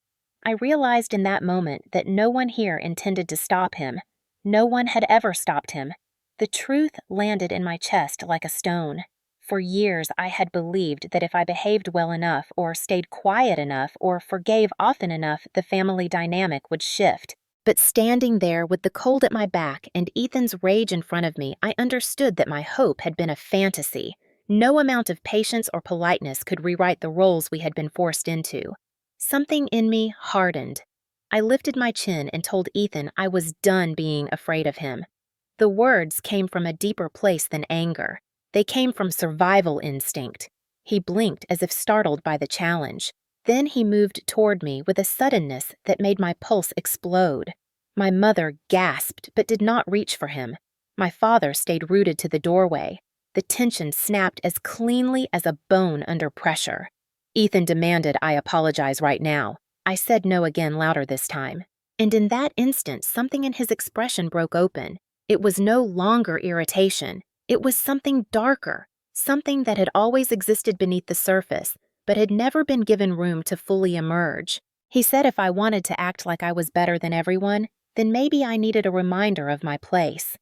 I realized in that moment that no one here intended to stop him. No one had ever stopped him. The truth landed in my chest like a stone. For years, I had believed that if I behaved well enough, or stayed quiet enough, or forgave often enough, the family dynamic would shift. But standing there with the cold at my back and Ethan's rage in front of me, I understood that my hope had been a fantasy. No amount of patience or politeness could rewrite the roles we had been forced into. Something in me hardened. I lifted my chin and told Ethan I was done being afraid of him. The words came from a deeper place than anger. They came from survival instinct. He blinked as if startled by the challenge. Then he moved toward me with a suddenness that made my pulse explode. My mother gasped but did not reach for him. My father stayed rooted to the doorway. The tension snapped as cleanly as a bone under pressure. Ethan demanded I apologize right now. I said no again, louder this time. And in that instant, something in his expression broke open. It was no longer irritation. It was something darker, something that had always existed beneath the surface, but had never been given room to fully emerge. He said if I wanted to act like I was better than everyone, then maybe I needed a reminder of my place.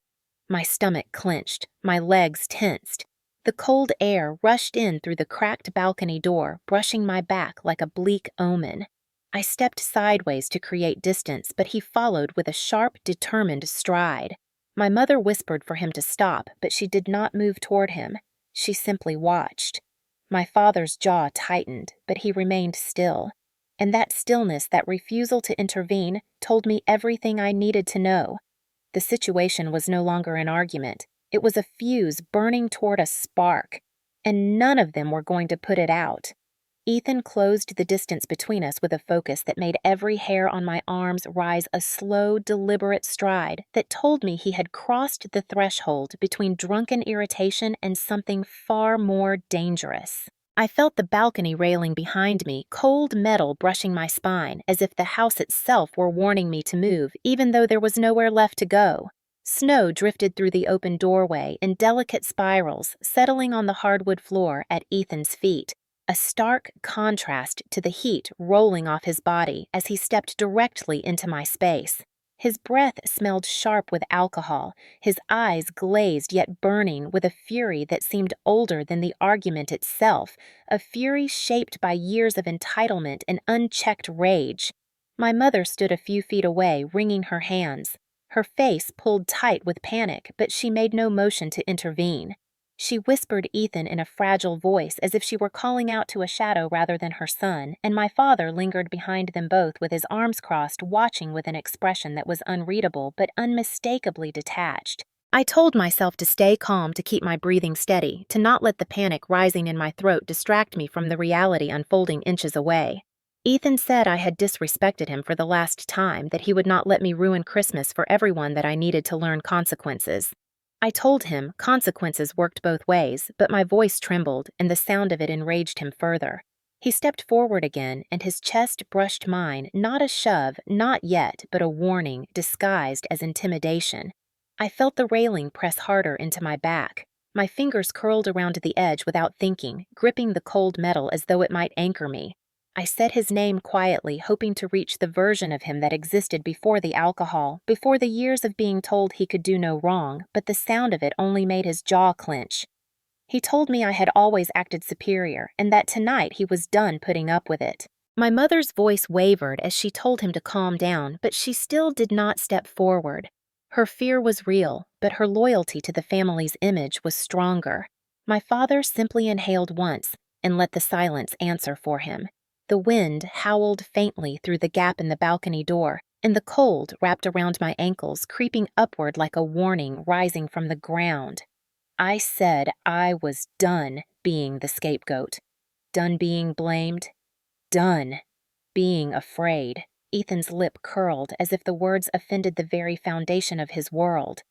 My stomach clenched, my legs tensed. The cold air rushed in through the cracked balcony door, brushing my back like a bleak omen. I stepped sideways to create distance, but he followed with a sharp, determined stride. My mother whispered for him to stop, but she did not move toward him. She simply watched. My father's jaw tightened, but he remained still. And that stillness, that refusal to intervene, told me everything I needed to know. The situation was no longer an argument. It was a fuse burning toward a spark, and none of them were going to put it out. Ethan closed the distance between us with a focus that made every hair on my arms rise, a slow, deliberate stride that told me he had crossed the threshold between drunken irritation and something far more dangerous. I felt the balcony railing behind me, cold metal brushing my spine, as if the house itself were warning me to move, even though there was nowhere left to go. Snow drifted through the open doorway in delicate spirals, settling on the hardwood floor at Ethan's feet. A stark contrast to the heat rolling off his body as he stepped directly into my space. His breath smelled sharp with alcohol, his eyes glazed yet burning with a fury that seemed older than the argument itself, a fury shaped by years of entitlement and unchecked rage. My mother stood a few feet away, wringing her hands. Her face pulled tight with panic, but she made no motion to intervene. She whispered Ethan in a fragile voice, as if she were calling out to a shadow rather than her son, and my father lingered behind them both with his arms crossed, watching with an expression that was unreadable but unmistakably detached. I told myself to stay calm, to keep my breathing steady, to not let the panic rising in my throat distract me from the reality unfolding inches away. Ethan said I had disrespected him for the last time, that he would not let me ruin Christmas for everyone, that I needed to learn consequences. I told him consequences worked both ways, but my voice trembled, and the sound of it enraged him further. He stepped forward again, and his chest brushed mine, not a shove, not yet, but a warning, disguised as intimidation. I felt the railing press harder into my back. My fingers curled around the edge without thinking, gripping the cold metal as though it might anchor me. I said his name quietly, hoping to reach the version of him that existed before the alcohol, before the years of being told he could do no wrong, but the sound of it only made his jaw clench. He told me I had always acted superior, and that tonight he was done putting up with it. My mother's voice wavered as she told him to calm down, but she still did not step forward. Her fear was real, but her loyalty to the family's image was stronger. My father simply inhaled once and let the silence answer for him. The wind howled faintly through the gap in the balcony door, and the cold wrapped around my ankles, creeping upward like a warning rising from the ground. I said I was done being the scapegoat, done being blamed, done being afraid. Ethan's lip curled as if the words offended the very foundation of his world.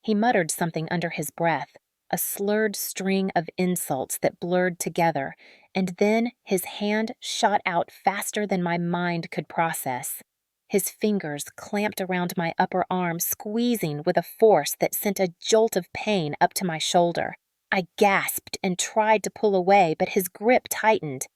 He muttered something under his breath, a slurred string of insults that blurred together, and then his hand shot out faster than my mind could process. His fingers clamped around my upper arm, squeezing with a force that sent a jolt of pain up to my shoulder. I gasped and tried to pull away, but his grip tightened.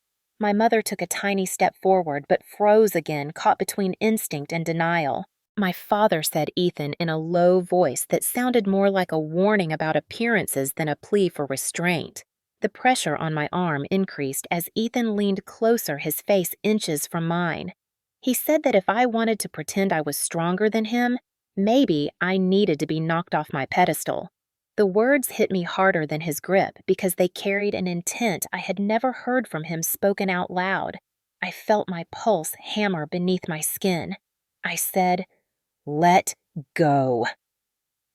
My mother took a tiny step forward, but froze again, caught between instinct and denial. My father said Ethan in a low voice that sounded more like a warning about appearances than a plea for restraint. The pressure on my arm increased as Ethan leaned closer, his face inches from mine. He said that if I wanted to pretend I was stronger than him, maybe I needed to be knocked off my pedestal. The words hit me harder than his grip because they carried an intent I had never heard from him spoken out loud. I felt my pulse hammer beneath my skin. I said, "Let go."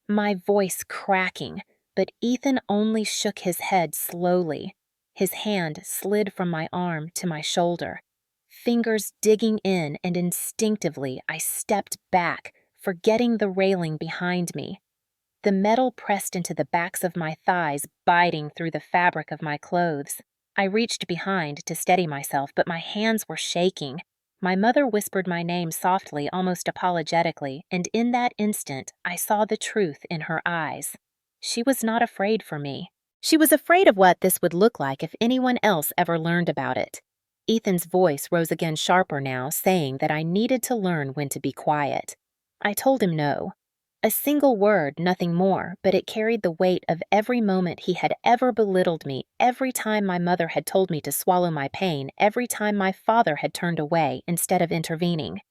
My voice cracking, but Ethan only shook his head slowly. His hand slid from my arm to my shoulder. Fingers digging in, and instinctively I stepped back, forgetting the railing behind me. The metal pressed into the backs of my thighs, biting through the fabric of my clothes. I reached behind to steady myself, but my hands were shaking. My mother whispered my name softly, almost apologetically, and in that instant I saw the truth in her eyes. She was not afraid for me. She was afraid of what this would look like if anyone else ever learned about it. Ethan's voice rose again sharper now, saying that I needed to learn when to be quiet. I told him no. A single word, nothing more, but it carried the weight of every moment he had ever belittled me, every time my mother had told me to swallow my pain, every time my father had turned away instead of intervening.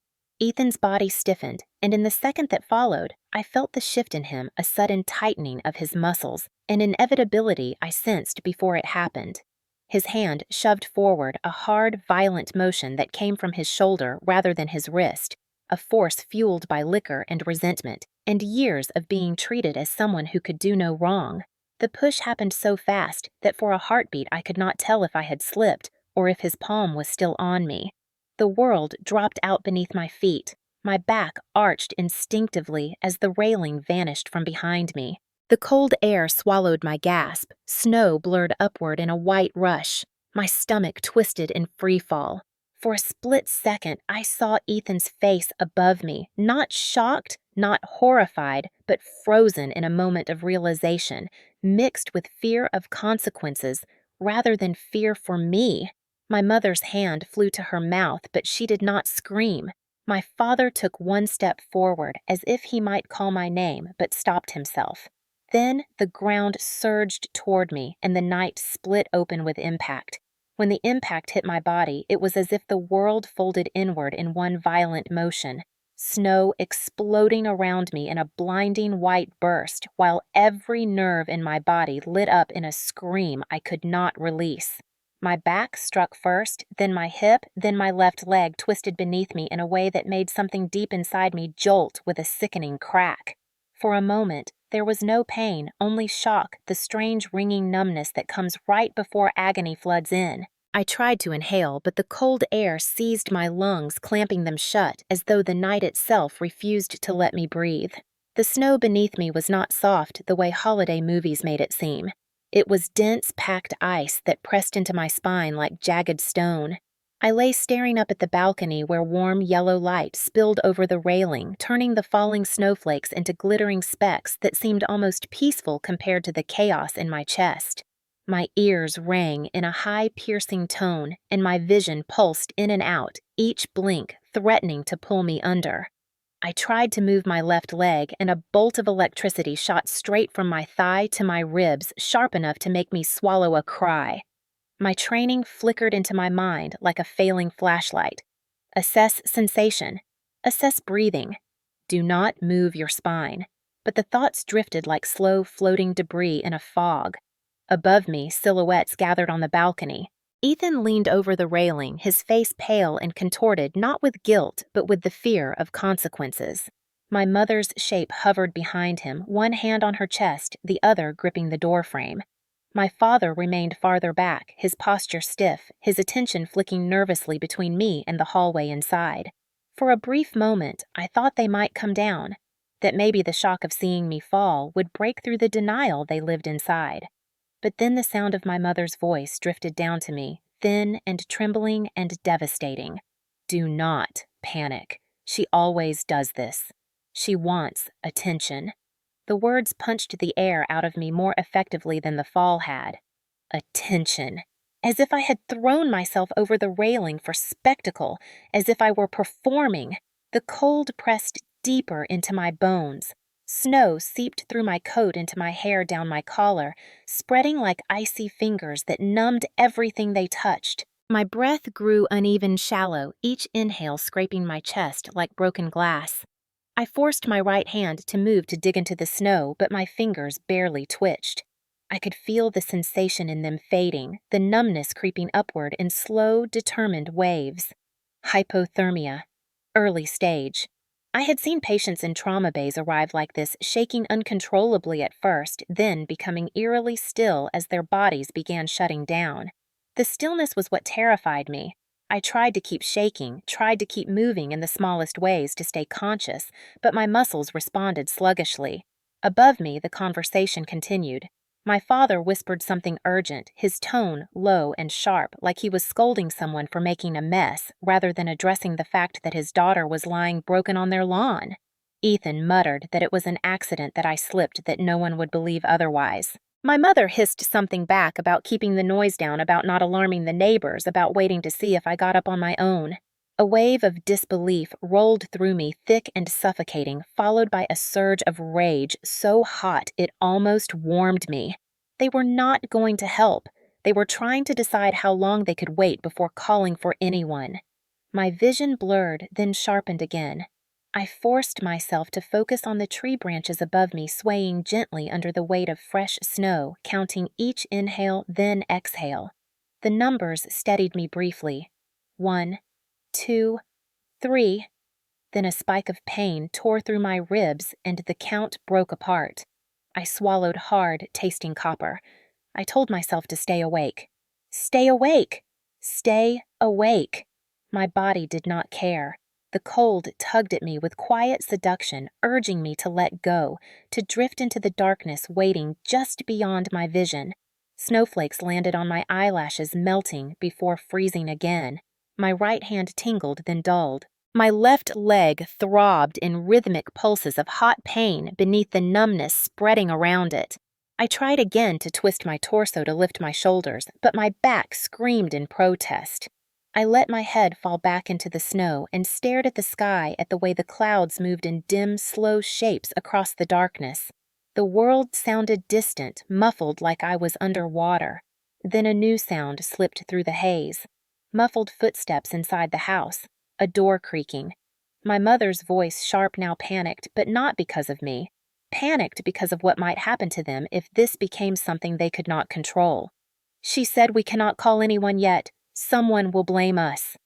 Ethan's body stiffened, and in the second that followed, I felt the shift in him, a sudden tightening of his muscles, an inevitability I sensed before it happened. His hand shoved forward a hard, violent motion that came from his shoulder rather than his wrist, a force fueled by liquor and resentment, and years of being treated as someone who could do no wrong. The push happened so fast that for a heartbeat I could not tell if I had slipped or if his palm was still on me. The world dropped out beneath my feet. My back arched instinctively as the railing vanished from behind me. The cold air swallowed my gasp. Snow blurred upward in a white rush. My stomach twisted in free fall. For a split second, I saw Ethan's face above me, not shocked, not horrified, but frozen in a moment of realization, mixed with fear of consequences rather than fear for me. My mother's hand flew to her mouth, but she did not scream. My father took one step forward, as if he might call my name, but stopped himself. Then the ground surged toward me, and the night split open with impact. When the impact hit my body, it was as if the world folded inward in one violent motion, snow exploding around me in a blinding white burst, while every nerve in my body lit up in a scream I could not release. My back struck first, then my hip, then my left leg twisted beneath me in a way that made something deep inside me jolt with a sickening crack. For a moment, there was no pain, only shock, the strange ringing numbness that comes right before agony floods in. I tried to inhale, but the cold air seized my lungs, clamping them shut, as though the night itself refused to let me breathe. The snow beneath me was not soft the way holiday movies made it seem. It was dense, packed ice that pressed into my spine like jagged stone. I lay staring up at the balcony where warm yellow light spilled over the railing, turning the falling snowflakes into glittering specks that seemed almost peaceful compared to the chaos in my chest. My ears rang in a high, piercing tone, and my vision pulsed in and out, each blink threatening to pull me under. I tried to move my left leg, and a bolt of electricity shot straight from my thigh to my ribs, sharp enough to make me swallow a cry. My training flickered into my mind like a failing flashlight. Assess sensation. Assess breathing. Do not move your spine. But the thoughts drifted like slow, floating debris in a fog. Above me, silhouettes gathered on the balcony. Ethan leaned over the railing, his face pale and contorted not with guilt, but with the fear of consequences. My mother's shape hovered behind him, one hand on her chest, the other gripping the doorframe. My father remained farther back, his posture stiff, his attention flicking nervously between me and the hallway inside. For a brief moment, I thought they might come down, that maybe the shock of seeing me fall would break through the denial they lived inside. But then the sound of my mother's voice drifted down to me, thin and trembling and devastating. Do not panic. She always does this. She wants attention. The words punched the air out of me more effectively than the fall had. Attention. As if I had thrown myself over the railing for spectacle, as if I were performing. The cold pressed deeper into my bones. Snow seeped through my coat into my hair down my collar, spreading like icy fingers that numbed everything they touched. My breath grew uneven shallow, each inhale scraping my chest like broken glass. I forced my right hand to move to dig into the snow, but my fingers barely twitched. I could feel the sensation in them fading, the numbness creeping upward in slow, determined waves. Hypothermia. Early stage. I had seen patients in trauma bays arrive like this, shaking uncontrollably at first, then becoming eerily still as their bodies began shutting down. The stillness was what terrified me. I tried to keep shaking, tried to keep moving in the smallest ways to stay conscious, but my muscles responded sluggishly. Above me, the conversation continued. My father whispered something urgent, his tone low and sharp, like he was scolding someone for making a mess, rather than addressing the fact that his daughter was lying broken on their lawn. Ethan muttered that it was an accident that I slipped, that no one would believe otherwise. My mother hissed something back about keeping the noise down, about not alarming the neighbors, about waiting to see if I got up on my own. A wave of disbelief rolled through me, thick and suffocating, followed by a surge of rage so hot it almost warmed me. They were not going to help. They were trying to decide how long they could wait before calling for anyone. My vision blurred, then sharpened again. I forced myself to focus on the tree branches above me, swaying gently under the weight of fresh snow, counting each inhale, then exhale. The numbers steadied me briefly. 1, 2, 3. Then a spike of pain tore through my ribs and the count broke apart. I swallowed hard, tasting copper. I told myself to stay awake. Stay awake! Stay awake! My body did not care. The cold tugged at me with quiet seduction, urging me to let go, to drift into the darkness waiting just beyond my vision. Snowflakes landed on my eyelashes, melting before freezing again. My right hand tingled, then dulled. My left leg throbbed in rhythmic pulses of hot pain beneath the numbness spreading around it. I tried again to twist my torso to lift my shoulders, but my back screamed in protest. I let my head fall back into the snow and stared at the sky, at the way the clouds moved in dim, slow shapes across the darkness. The world sounded distant, muffled like I was underwater. Then a new sound slipped through the haze. Muffled footsteps inside the house, a door creaking. My mother's voice, sharp now, panicked, but not because of me. Panicked because of what might happen to them if this became something they could not control. She said, "We cannot call anyone yet. Someone will blame us."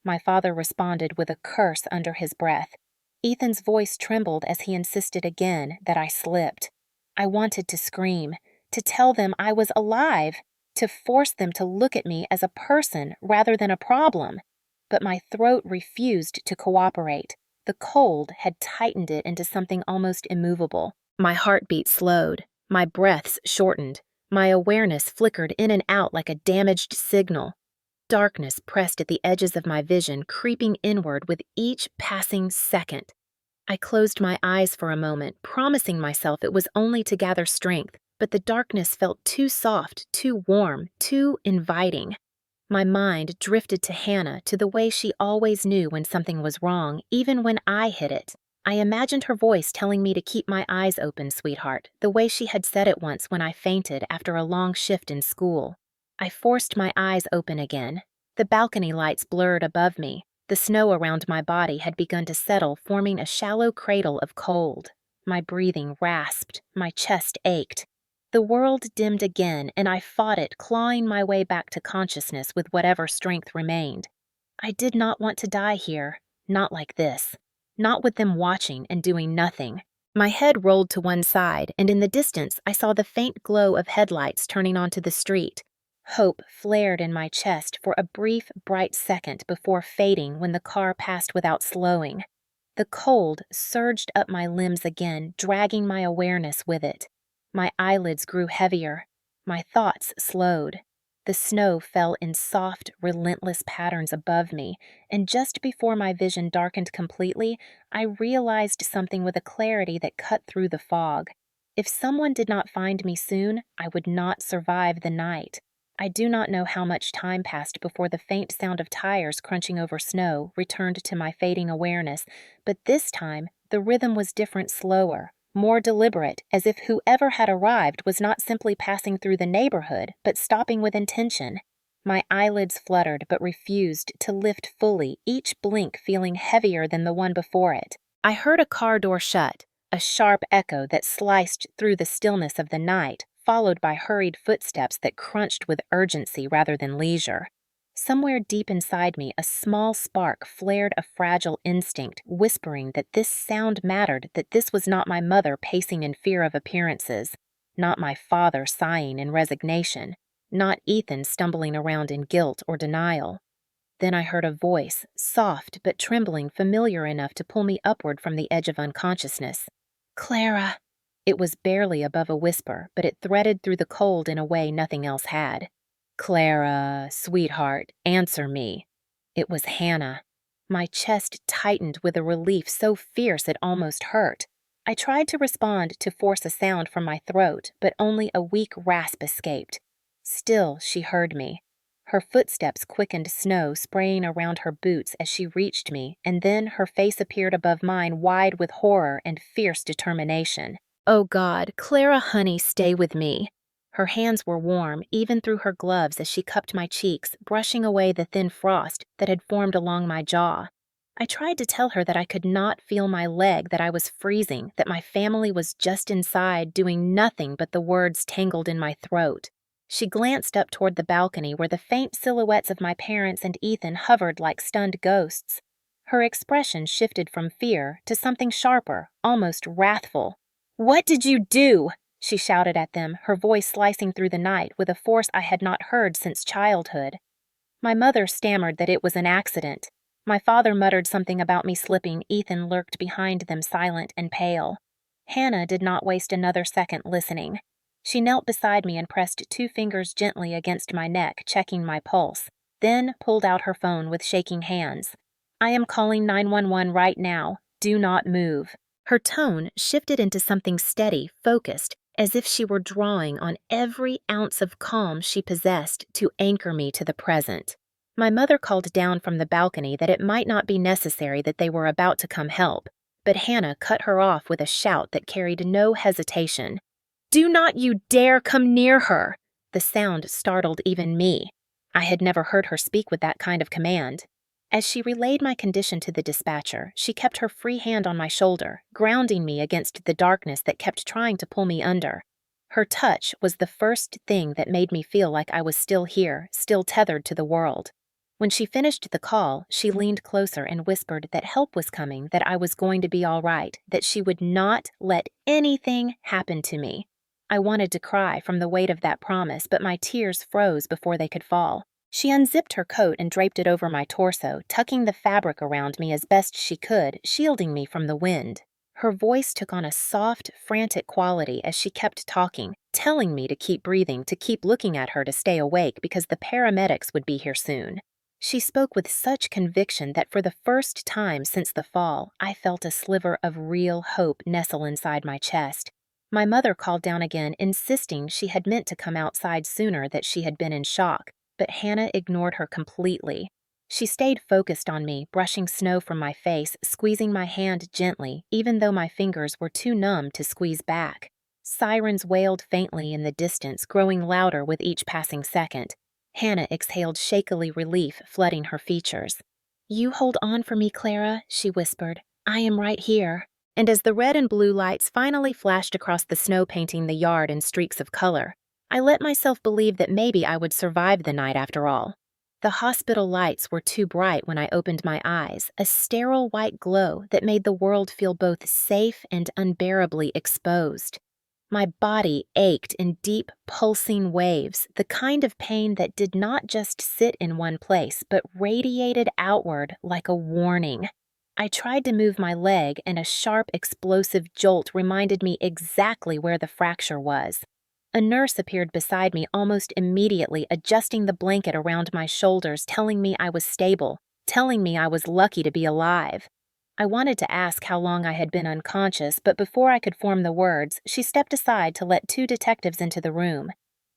My father responded with a curse under his breath. Ethan's voice trembled as he insisted again that I slipped. I wanted to scream, to tell them I was alive, to force them to look at me as a person rather than a problem. But my throat refused to cooperate. The cold had tightened it into something almost immovable. My heartbeat slowed. My breaths shortened. My awareness flickered in and out like a damaged signal. Darkness pressed at the edges of my vision, creeping inward with each passing second. I closed my eyes for a moment, promising myself it was only to gather strength, but the darkness felt too soft, too warm, too inviting. My mind drifted to Hannah, to the way she always knew when something was wrong, even when I hid it. I imagined her voice telling me to keep my eyes open, sweetheart, the way she had said it once when I fainted after a long shift in school. I forced my eyes open again. The balcony lights blurred above me. The snow around my body had begun to settle, forming a shallow cradle of cold. My breathing rasped. My chest ached. The world dimmed again, and I fought it, clawing my way back to consciousness with whatever strength remained. I did not want to die here. Not like this. Not with them watching and doing nothing. My head rolled to one side, and in the distance I saw the faint glow of headlights turning onto the street. Hope flared in my chest for a brief, bright second before fading when the car passed without slowing. The cold surged up my limbs again, dragging my awareness with it. My eyelids grew heavier. My thoughts slowed. The snow fell in soft, relentless patterns above me, and just before my vision darkened completely, I realized something with a clarity that cut through the fog. If someone did not find me soon, I would not survive the night. I do not know how much time passed before the faint sound of tires crunching over snow returned to my fading awareness, but this time the rhythm was different, slower, more deliberate, as if whoever had arrived was not simply passing through the neighborhood, but stopping with intention. My eyelids fluttered but refused to lift fully, each blink feeling heavier than the one before it. I heard a car door shut, a sharp echo that sliced through the stillness of the night, followed by hurried footsteps that crunched with urgency rather than leisure. Somewhere deep inside me, a small spark flared, a fragile instinct, whispering that this sound mattered, that this was not my mother pacing in fear of appearances, not my father sighing in resignation, not Ethan stumbling around in guilt or denial. Then I heard a voice, soft but trembling, familiar enough to pull me upward from the edge of unconsciousness. "Clara." It was barely above a whisper, but it threaded through the cold in a way nothing else had. "Clara, sweetheart, answer me." It was Hannah. My chest tightened with a relief so fierce it almost hurt. I tried to respond, to force a sound from my throat, but only a weak rasp escaped. Still, she heard me. Her footsteps quickened, snow spraying around her boots as she reached me, and then her face appeared above mine, wide with horror and fierce determination. "Oh God, Clara, honey, stay with me." Her hands were warm, even through her gloves, as she cupped my cheeks, brushing away the thin frost that had formed along my jaw. I tried to tell her that I could not feel my leg, that I was freezing, that my family was just inside, doing nothing, but the words tangled in my throat. She glanced up toward the balcony where the faint silhouettes of my parents and Ethan hovered like stunned ghosts. Her expression shifted from fear to something sharper, almost wrathful. "What did you do?" she shouted at them, her voice slicing through the night with a force I had not heard since childhood. My mother stammered that it was an accident. My father muttered something about me slipping. Ethan lurked behind them, silent and pale. Hannah did not waste another second listening. She knelt beside me and pressed 2 fingers gently against my neck, checking my pulse, then pulled out her phone with shaking hands. "I am calling 911 right now. Do not move." Her tone shifted into something steady, focused, as if she were drawing on every ounce of calm she possessed to anchor me to the present. My mother called down from the balcony that it might not be necessary, that they were about to come help, but Hannah cut her off with a shout that carried no hesitation. "Do not you dare come near her!" The sound startled even me. I had never heard her speak with that kind of command. As she relayed my condition to the dispatcher, she kept her free hand on my shoulder, grounding me against the darkness that kept trying to pull me under. Her touch was the first thing that made me feel like I was still here, still tethered to the world. When she finished the call, she leaned closer and whispered that help was coming, that I was going to be all right, that she would not let anything happen to me. I wanted to cry from the weight of that promise, but my tears froze before they could fall. She unzipped her coat and draped it over my torso, tucking the fabric around me as best she could, shielding me from the wind. Her voice took on a soft, frantic quality as she kept talking, telling me to keep breathing, to keep looking at her, to stay awake, because the paramedics would be here soon. She spoke with such conviction that for the first time since the fall, I felt a sliver of real hope nestle inside my chest. My mother called down again, insisting she had meant to come outside sooner, that she had been in shock. But Hannah ignored her completely. She stayed focused on me, brushing snow from my face, squeezing my hand gently, even though my fingers were too numb to squeeze back. Sirens wailed faintly in the distance, growing louder with each passing second. Hannah exhaled shakily, relief flooding her features. "You hold on for me, Clara," she whispered. "I am right here." And as the red and blue lights finally flashed across the snow painting the yard in streaks of color, I let myself believe that maybe I would survive the night after all. The hospital lights were too bright when I opened my eyes, a sterile white glow that made the world feel both safe and unbearably exposed. My body ached in deep, pulsing waves, the kind of pain that did not just sit in one place, but radiated outward like a warning. I tried to move my leg, and a sharp, explosive jolt reminded me exactly where the fracture was. A nurse appeared beside me almost immediately, adjusting the blanket around my shoulders, telling me I was stable, telling me I was lucky to be alive. I wanted to ask how long I had been unconscious, but before I could form the words, she stepped aside to let two detectives into the room.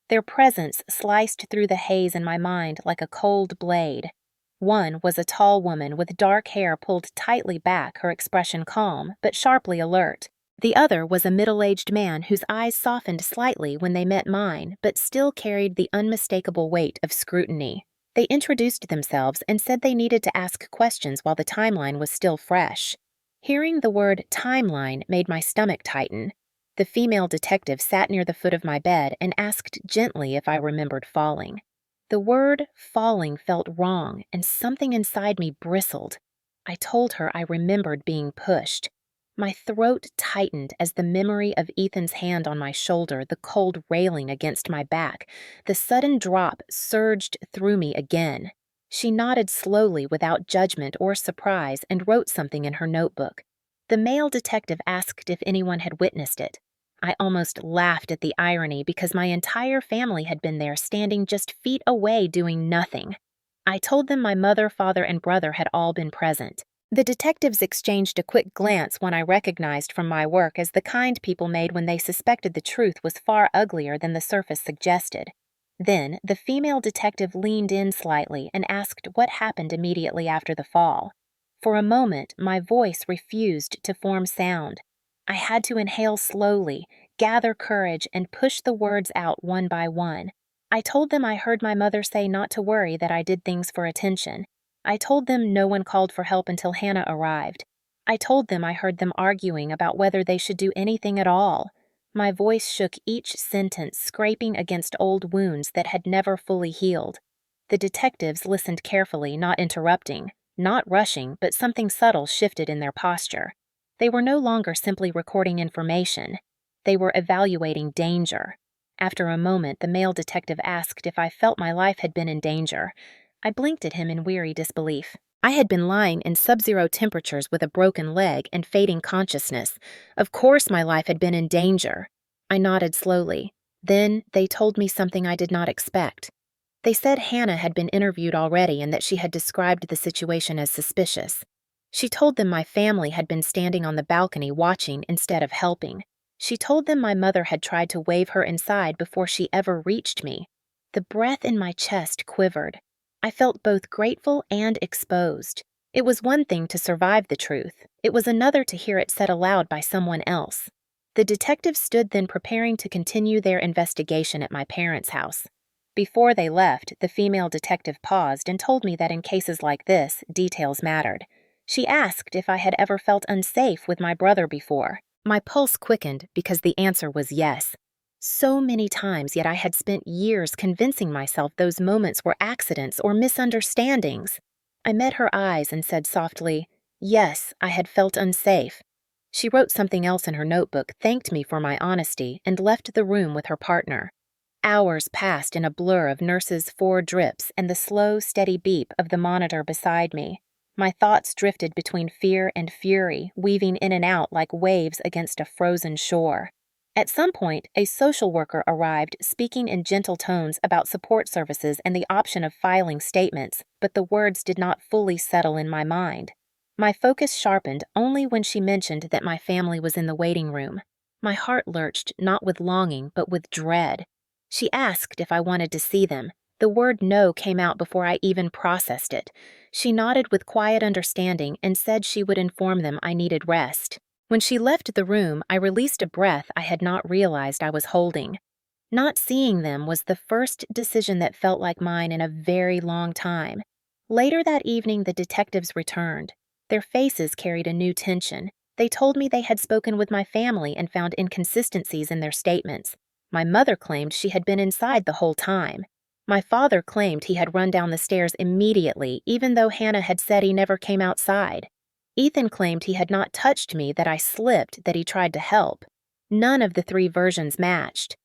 Their presence sliced through the haze in my mind like a cold blade. One was a tall woman with dark hair pulled tightly back, her expression calm, but sharply alert. The other was a middle-aged man whose eyes softened slightly when they met mine, but still carried the unmistakable weight of scrutiny. They introduced themselves and said they needed to ask questions while the timeline was still fresh. Hearing the word timeline made my stomach tighten. The female detective sat near the foot of my bed and asked gently if I remembered falling. The word falling felt wrong, and something inside me bristled. I told her I remembered being pushed. My throat tightened as the memory of Ethan's hand on my shoulder, the cold railing against my back, the sudden drop surged through me again. She nodded slowly without judgment or surprise and wrote something in her notebook. The male detective asked if anyone had witnessed it. I almost laughed at the irony because my entire family had been there, standing just feet away doing nothing. I told them my mother, father, and brother had all been present. The detectives exchanged a quick glance, one I recognized from my work as the kind people made when they suspected the truth was far uglier than the surface suggested. Then, the female detective leaned in slightly and asked what happened immediately after the fall. For a moment, my voice refused to form sound. I had to inhale slowly, gather courage, and push the words out one by one. I told them I heard my mother say not to worry, that I did things for attention. I told them no one called for help until Hannah arrived. I told them I heard them arguing about whether they should do anything at all. My voice shook each sentence, scraping against old wounds that had never fully healed. The detectives listened carefully, not interrupting, not rushing, but something subtle shifted in their posture. They were no longer simply recording information. They were evaluating danger. After a moment, the male detective asked if I felt my life had been in danger. I blinked at him in weary disbelief. I had been lying in sub-zero temperatures with a broken leg and fading consciousness. Of course my life had been in danger. I nodded slowly. Then they told me something I did not expect. They said Hannah had been interviewed already and that she had described the situation as suspicious. She told them my family had been standing on the balcony watching instead of helping. She told them my mother had tried to wave her inside before she ever reached me. The breath in my chest quivered. I felt both grateful and exposed. It was one thing to survive the truth. It was another to hear it said aloud by someone else. The detectives stood then, preparing to continue their investigation at my parents' house. Before they left, the female detective paused and told me that in cases like this, details mattered. She asked if I had ever felt unsafe with my brother before. My pulse quickened because the answer was yes. So many times, yet I had spent years convincing myself those moments were accidents or misunderstandings. I met her eyes and said softly, "Yes, I had felt unsafe." She wrote something else in her notebook, thanked me for my honesty, and left the room with her partner. Hours passed in a blur of nurses' 4 drips and the slow, steady beep of the monitor beside me. My thoughts drifted between fear and fury, weaving in and out like waves against a frozen shore. At some point, a social worker arrived, speaking in gentle tones about support services and the option of filing statements, but the words did not fully settle in my mind. My focus sharpened only when she mentioned that my family was in the waiting room. My heart lurched, not with longing, but with dread. She asked if I wanted to see them. The word no came out before I even processed it. She nodded with quiet understanding and said she would inform them I needed rest. When she left the room, I released a breath I had not realized I was holding. Not seeing them was the first decision that felt like mine in a very long time. Later that evening, the detectives returned. Their faces carried a new tension. They told me they had spoken with my family and found inconsistencies in their statements. My mother claimed she had been inside the whole time. My father claimed he had run down the stairs immediately, even though Hannah had said he never came outside. Ethan claimed he had not touched me, that I slipped, that he tried to help. None of the three versions matched.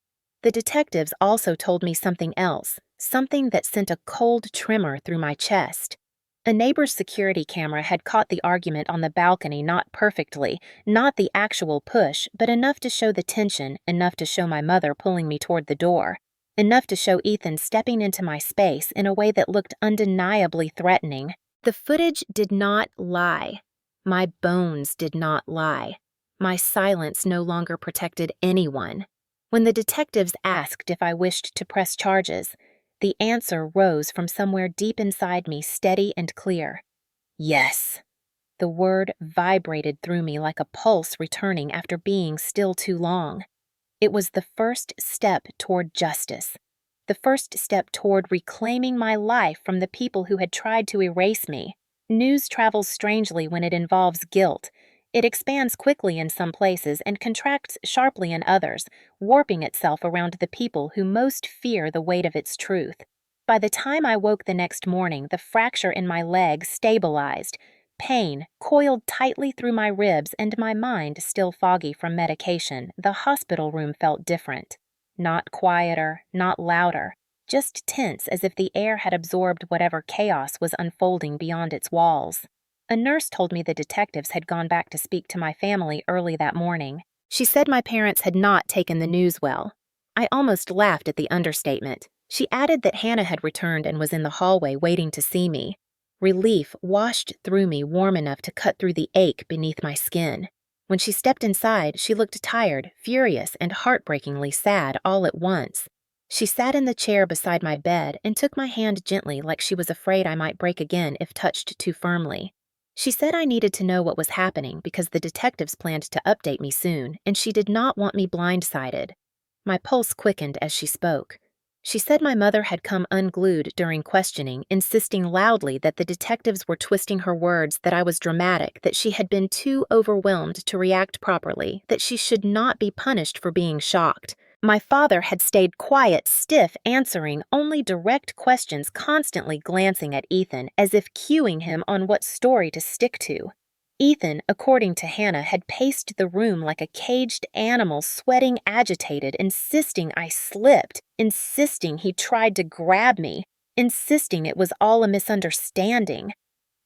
The detectives also told me something else, something that sent a cold tremor through my chest. A neighbor's security camera had caught the argument on the balcony, not perfectly, not the actual push, but enough to show the tension, enough to show my mother pulling me toward the door, enough to show Ethan stepping into my space in a way that looked undeniably threatening. The footage did not lie. My bones did not lie. My silence no longer protected anyone. When the detectives asked if I wished to press charges, the answer rose from somewhere deep inside me, steady and clear. Yes. The word vibrated through me like a pulse returning after being still too long. It was the first step toward justice, the first step toward reclaiming my life from the people who had tried to erase me. News travels strangely when it involves guilt. It expands quickly in some places and contracts sharply in others, warping itself around the people who most fear the weight of its truth. By the time I woke the next morning, the fracture in my leg stabilized. Pain coiled tightly through my ribs, and my mind still foggy from medication. The hospital room felt different. Not quieter, not louder, just tense, as if the air had absorbed whatever chaos was unfolding beyond its walls. A nurse told me the detectives had gone back to speak to my family early that morning. She said my parents had not taken the news well. I almost laughed at the understatement. She added that Hannah had returned and was in the hallway waiting to see me. Relief washed through me, warm enough to cut through the ache beneath my skin. When she stepped inside, she looked tired, furious, and heartbreakingly sad all at once. She sat in the chair beside my bed and took my hand gently, like she was afraid I might break again if touched too firmly. She said I needed to know what was happening because the detectives planned to update me soon, and she did not want me blindsided. My pulse quickened as she spoke. She said my mother had come unglued during questioning, insisting loudly that the detectives were twisting her words, that I was dramatic, that she had been too overwhelmed to react properly, that she should not be punished for being shocked. My father had stayed quiet, stiff, answering only direct questions, constantly glancing at Ethan as if cueing him on what story to stick to. Ethan, according to Hannah, had paced the room like a caged animal, sweating, agitated, insisting I slipped, insisting he tried to grab me, insisting it was all a misunderstanding.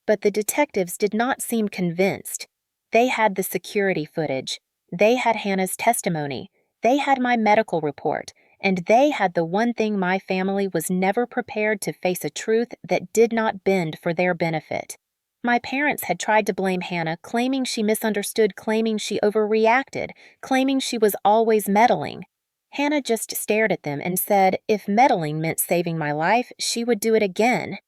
But the detectives did not seem convinced. They had the security footage. They had Hannah's testimony. They had my medical report. And they had the one thing my family was never prepared to face, a truth that did not bend for their benefit. My parents had tried to blame Hannah, claiming she misunderstood, claiming she overreacted, claiming she was always meddling. Hannah just stared at them and said if meddling meant saving my life, she would do it again.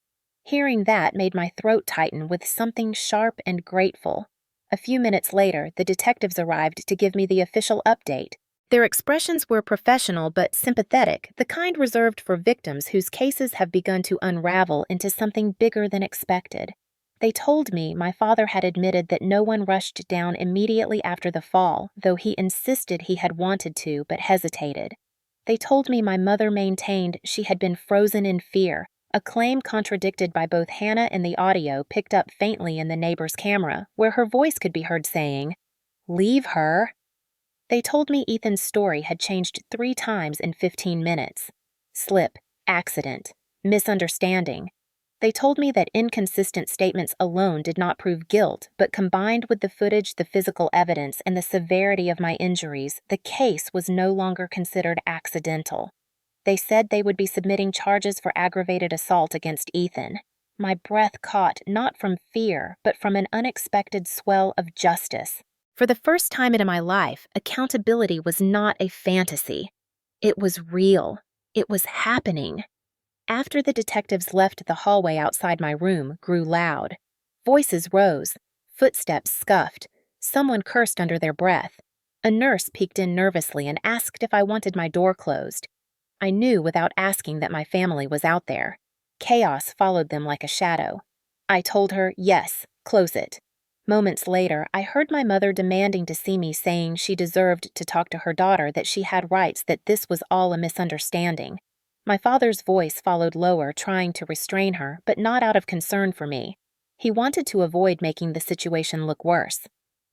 Hearing that made my throat tighten with something sharp and grateful. A few minutes later, the detectives arrived to give me the official update. Their expressions were professional but sympathetic, the kind reserved for victims whose cases have begun to unravel into something bigger than expected. They told me my father had admitted that no one rushed down immediately after the fall, though he insisted he had wanted to but hesitated. They told me my mother maintained she had been frozen in fear, a claim contradicted by both Hannah and the audio picked up faintly in the neighbor's camera, where her voice could be heard saying, "Leave her." They told me Ethan's story had changed 3 times in 15 minutes. Slip, accident, misunderstanding. They told me that inconsistent statements alone did not prove guilt, but combined with the footage, the physical evidence, and the severity of my injuries, the case was no longer considered accidental. They said they would be submitting charges for aggravated assault against Ethan. My breath caught not from fear, but from an unexpected swell of justice. For the first time in my life, accountability was not a fantasy. It was real. It was happening. After the detectives left, the hallway outside my room grew loud. Voices rose. Footsteps scuffed. Someone cursed under their breath. A nurse peeked in nervously and asked if I wanted my door closed. I knew without asking that my family was out there. Chaos followed them like a shadow. I told her, yes, close it. Moments later, I heard my mother demanding to see me, saying she deserved to talk to her daughter, that she had rights, that this was all a misunderstanding. My father's voice followed lower, trying to restrain her, but not out of concern for me. He wanted to avoid making the situation look worse.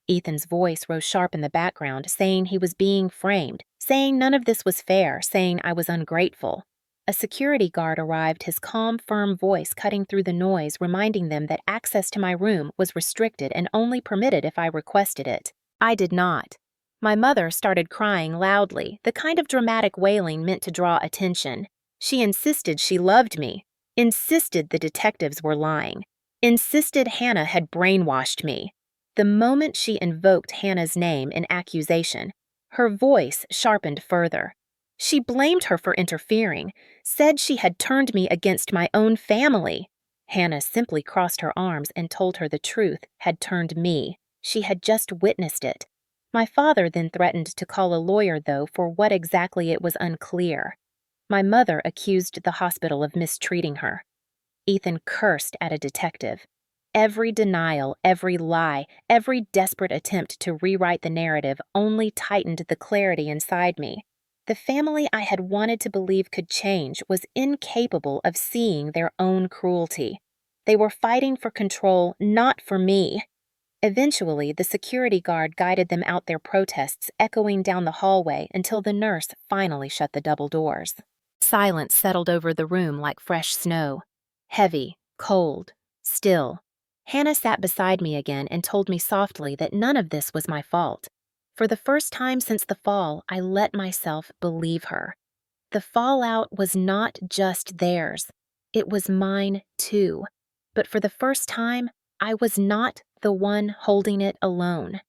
Ethan's voice rose sharp in the background, saying he was being framed, saying none of this was fair, saying I was ungrateful. A security guard arrived, his calm, firm voice cutting through the noise, reminding them that access to my room was restricted and only permitted if I requested it. I did not. My mother started crying loudly, the kind of dramatic wailing meant to draw attention. She insisted she loved me, insisted the detectives were lying, insisted Hannah had brainwashed me. The moment she invoked Hannah's name in accusation, her voice sharpened further. She blamed her for interfering, said she had turned me against my own family. Hannah simply crossed her arms and told her the truth had turned me. She had just witnessed it. My father then threatened to call a lawyer, though for what exactly it was unclear. My mother accused the hospital of mistreating her. Ethan cursed at a detective. Every denial, every lie, every desperate attempt to rewrite the narrative only tightened the clarity inside me. The family I had wanted to believe could change was incapable of seeing their own cruelty. They were fighting for control, not for me. Eventually, the security guard guided them out, their protests echoing down the hallway until the nurse finally shut the double doors. Silence settled over the room like fresh snow. Heavy, cold, still. Hannah sat beside me again and told me softly that none of this was my fault. For the first time since the fall, I let myself believe her. The fallout was not just theirs. It was mine, too. But for the first time, I was not the one holding it alone.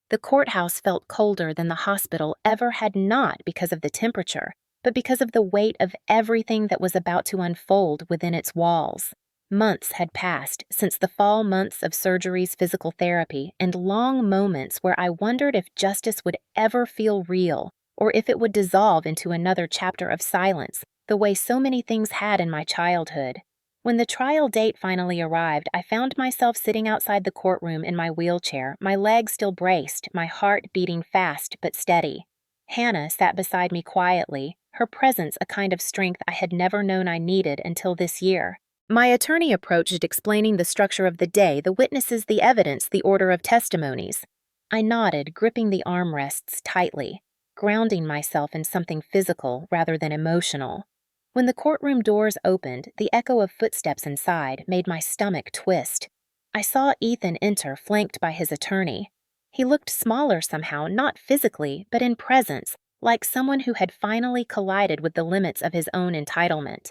The courthouse felt colder than the hospital ever had, not because of the temperature, but because of the weight of everything that was about to unfold within its walls. Months had passed since the fall, months of surgeries, physical therapy, and long moments where I wondered if justice would ever feel real, or if it would dissolve into another chapter of silence, the way so many things had in my childhood. When the trial date finally arrived, I found myself sitting outside the courtroom in my wheelchair, my legs still braced, my heart beating fast but steady. Hannah sat beside me quietly, her presence a kind of strength I had never known I needed until this year. My attorney approached, explaining the structure of the day, the witnesses, the evidence, the order of testimonies. I nodded, gripping the armrests tightly, grounding myself in something physical rather than emotional. When the courtroom doors opened, the echo of footsteps inside made my stomach twist. I saw Ethan enter, flanked by his attorney. He looked smaller somehow, not physically, but in presence, like someone who had finally collided with the limits of his own entitlement.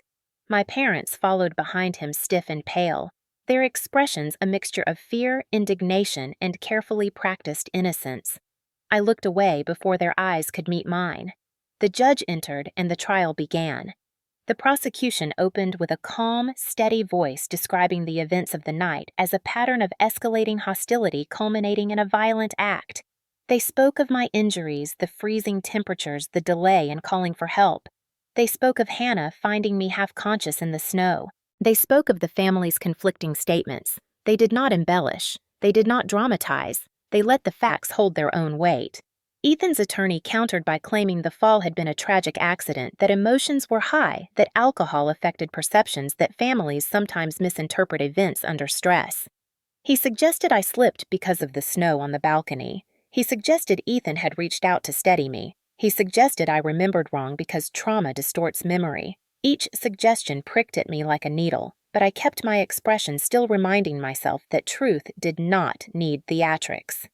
My parents followed behind him, stiff and pale, their expressions a mixture of fear, indignation, and carefully practiced innocence. I looked away before their eyes could meet mine. The judge entered, and the trial began. The prosecution opened with a calm, steady voice describing the events of the night as a pattern of escalating hostility culminating in a violent act. They spoke of my injuries, the freezing temperatures, the delay in calling for help. They spoke of Hannah finding me half-conscious in the snow. They spoke of the family's conflicting statements. They did not embellish. They did not dramatize. They let the facts hold their own weight. Ethan's attorney countered by claiming the fall had been a tragic accident, that emotions were high, that alcohol affected perceptions, that families sometimes misinterpret events under stress. He suggested I slipped because of the snow on the balcony. He suggested Ethan had reached out to steady me. He suggested I remembered wrong because trauma distorts memory. Each suggestion pricked at me like a needle, but I kept my expression, still reminding myself that truth did not need theatrics.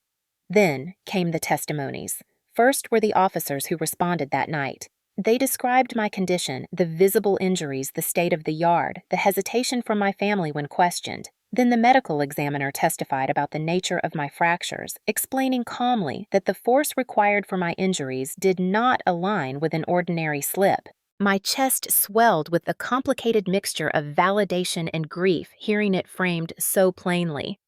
Then came the testimonies. First were the officers who responded that night. They described my condition, the visible injuries, the state of the yard, the hesitation from my family when questioned. Then the medical examiner testified about the nature of my fractures, explaining calmly that the force required for my injuries did not align with an ordinary slip. My chest swelled with the complicated mixture of validation and grief, hearing it framed so plainly.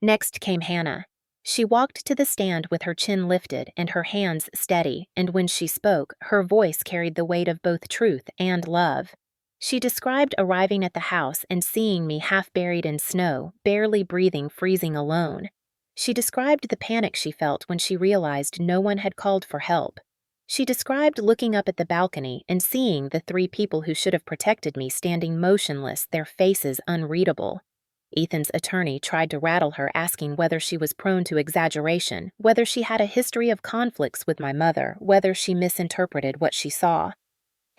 Next came Hannah. She walked to the stand with her chin lifted and her hands steady, and when she spoke, her voice carried the weight of both truth and love. She described arriving at the house and seeing me half buried in snow, barely breathing, freezing alone. She described the panic she felt when she realized no one had called for help. She described looking up at the balcony and seeing the three people who should have protected me standing motionless, their faces unreadable. Ethan's attorney tried to rattle her, asking whether she was prone to exaggeration, whether she had a history of conflicts with my mother, whether she misinterpreted what she saw.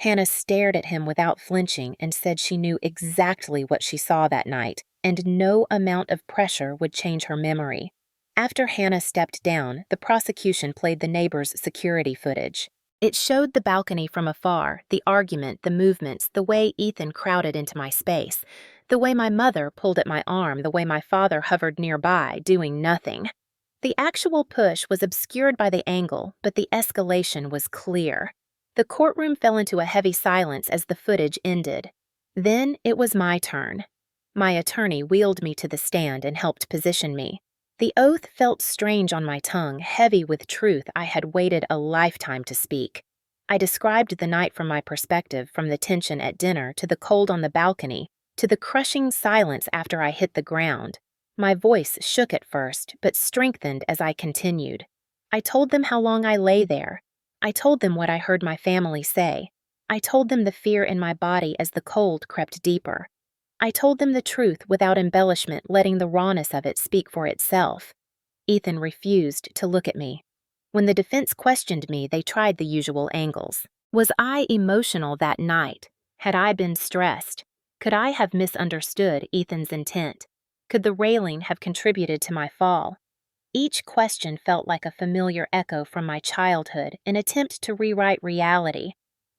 Hannah stared at him without flinching and said she knew exactly what she saw that night, and no amount of pressure would change her memory. After Hannah stepped down, the prosecution played the neighbor's security footage. It showed the balcony from afar, the argument, the movements, the way Ethan crowded into my space, the way my mother pulled at my arm, the way my father hovered nearby, doing nothing. The actual push was obscured by the angle, but the escalation was clear. The courtroom fell into a heavy silence as the footage ended. Then it was my turn. My attorney wheeled me to the stand and helped position me. The oath felt strange on my tongue, heavy with truth I had waited a lifetime to speak. I described the night from my perspective, from the tension at dinner to the cold on the balcony, to the crushing silence after I hit the ground. My voice shook at first, but strengthened as I continued. I told them how long I lay there. I told them what I heard my family say. I told them the fear in my body as the cold crept deeper. I told them the truth without embellishment, letting the rawness of it speak for itself. Ethan refused to look at me. When the defense questioned me, they tried the usual angles. Was I emotional that night? Had I been stressed? Could I have misunderstood Ethan's intent? Could the railing have contributed to my fall? Each question felt like a familiar echo from my childhood, an attempt to rewrite reality.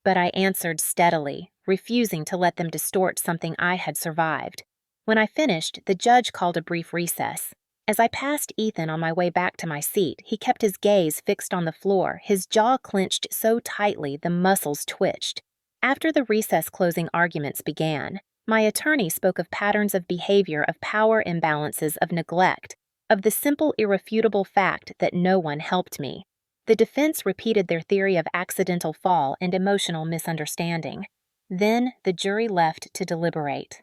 But I answered steadily, refusing to let them distort something I had survived. When I finished, the judge called a brief recess. As I passed Ethan on my way back to my seat, he kept his gaze fixed on the floor, his jaw clenched so tightly the muscles twitched. After the recess closing arguments began, my attorney spoke of patterns of behavior, of power imbalances, of neglect, of the simple, irrefutable fact that no one helped me. The defense repeated their theory of accidental fall and emotional misunderstanding. Then the jury left to deliberate.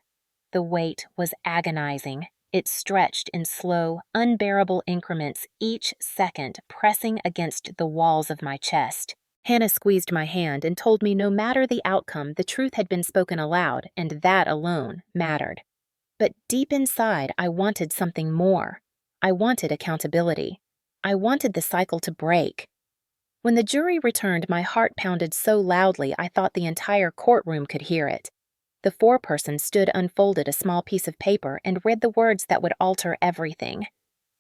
The wait was agonizing. It stretched in slow, unbearable increments, each second pressing against the walls of my chest. Hannah squeezed my hand and told me no matter the outcome, the truth had been spoken aloud, and that alone mattered. But deep inside, I wanted something more. I wanted accountability. I wanted the cycle to break. When the jury returned, my heart pounded so loudly I thought the entire courtroom could hear it. The foreperson stood unfolded a small piece of paper and read the words that would alter everything.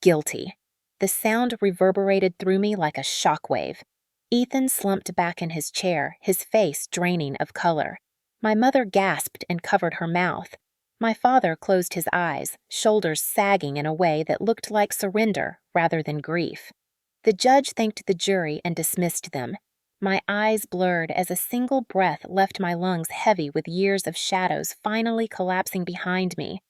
Guilty. The sound reverberated through me like a shockwave. Ethan slumped back in his chair, his face draining of color. My mother gasped and covered her mouth. My father closed his eyes, shoulders sagging in a way that looked like surrender rather than grief. The judge thanked the jury and dismissed them. My eyes blurred as a single breath left my lungs heavy with years of shadows finally collapsing behind me.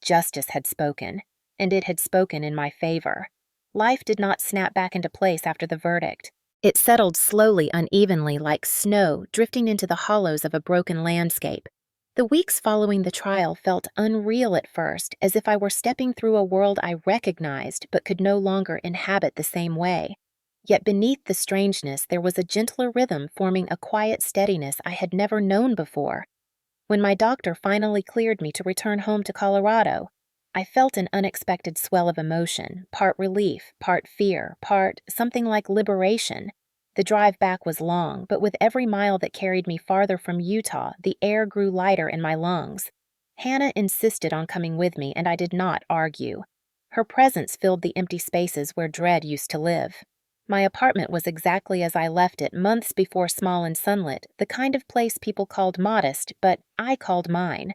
Justice had spoken, and it had spoken in my favor. Life did not snap back into place after the verdict. It settled slowly, unevenly, like snow drifting into the hollows of a broken landscape. The weeks following the trial felt unreal at first, as if I were stepping through a world I recognized but could no longer inhabit the same way. Yet beneath the strangeness there was a gentler rhythm forming a quiet steadiness I had never known before. When my doctor finally cleared me to return home to Colorado, I felt an unexpected swell of emotion, part relief, part fear, part something like liberation. The drive back was long, but with every mile that carried me farther from Utah, the air grew lighter in my lungs. Hannah insisted on coming with me, and I did not argue. Her presence filled the empty spaces where dread used to live. My apartment was exactly as I left it months before small and sunlit, the kind of place people called modest, but I called mine.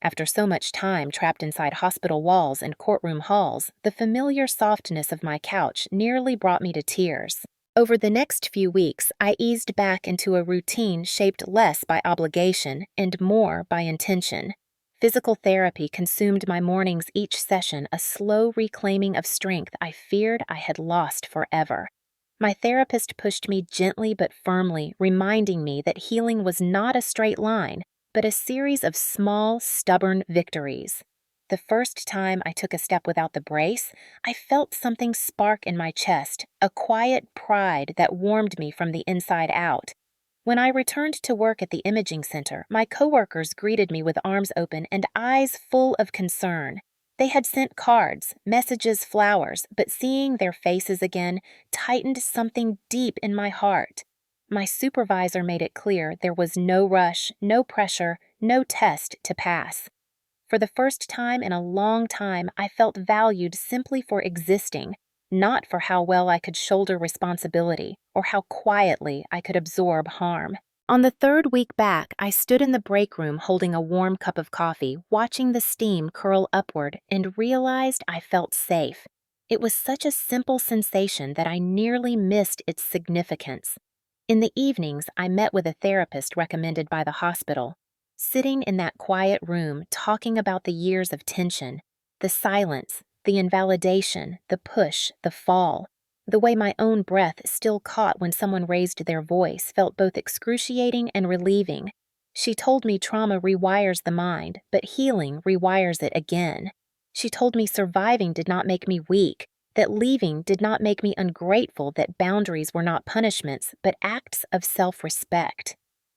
After so much time trapped inside hospital walls and courtroom halls, the familiar softness of my couch nearly brought me to tears. Over the next few weeks, I eased back into a routine shaped less by obligation and more by intention. Physical therapy consumed my mornings each session, a slow reclaiming of strength I feared I had lost forever. My therapist pushed me gently but firmly, reminding me that healing was not a straight line, but a series of small, stubborn victories. The first time I took a step without the brace, I felt something spark in my chest, a quiet pride that warmed me from the inside out. When I returned to work at the imaging center, my coworkers greeted me with arms open and eyes full of concern. They had sent cards, messages, flowers, but seeing their faces again tightened something deep in my heart. My supervisor made it clear there was no rush, no pressure, no test to pass. For the first time in a long time, I felt valued simply for existing, not for how well I could shoulder responsibility or how quietly I could absorb harm. On the third week back, I stood in the break room holding a warm cup of coffee, watching the steam curl upward, and realized I felt safe. It was such a simple sensation that I nearly missed its significance. In the evenings, I met with a therapist recommended by the hospital. Sitting in that quiet room, talking about the years of tension, the silence, the invalidation, the push, the fall. The way my own breath still caught when someone raised their voice felt both excruciating and relieving. She told me trauma rewires the mind, but healing rewires it again. She told me surviving did not make me weak, that leaving did not make me ungrateful, that boundaries were not punishments, but acts of self-respect.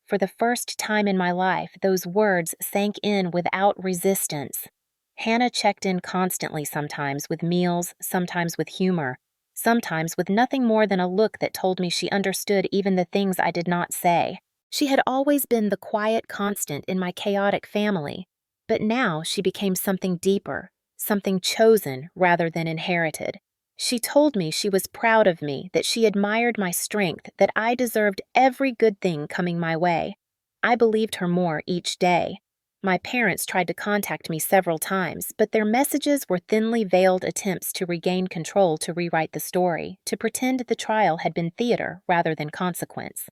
For the first time in my life, those words sank in without resistance. Hannah checked in constantly, sometimes with meals, sometimes with humor, sometimes with nothing more than a look that told me she understood even the things I did not say. She had always been the quiet constant in my chaotic family, but now she became something deeper, something chosen rather than inherited. She told me she was proud of me, that she admired my strength, that I deserved every good thing coming my way. I believed her more each day. My parents tried to contact me several times, but their messages were thinly veiled attempts to regain control, to rewrite the story, to pretend the trial had been theater rather than consequence.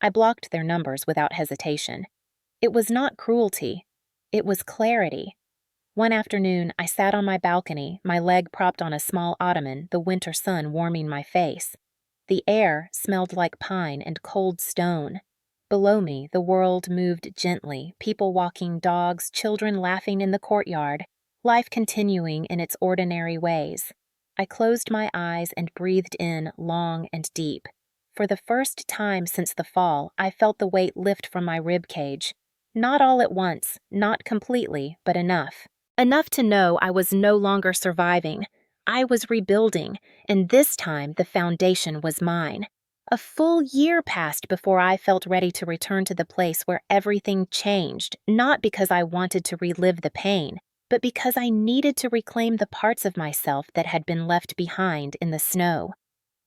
I blocked their numbers without hesitation. It was not cruelty. It was clarity. One afternoon, I sat on my balcony, my leg propped on a small ottoman, the winter sun warming my face. The air smelled like pine and cold stone. Below me, the world moved gently, people walking, dogs, children laughing in the courtyard, life continuing in its ordinary ways. I closed my eyes and breathed in long and deep. For the first time since the fall, I felt the weight lift from my rib cage. Not all at once, not completely, but enough. Enough to know I was no longer surviving. I was rebuilding, and this time the foundation was mine. A full year passed before I felt ready to return to the place where everything changed, not because I wanted to relive the pain, but because I needed to reclaim the parts of myself that had been left behind in the snow.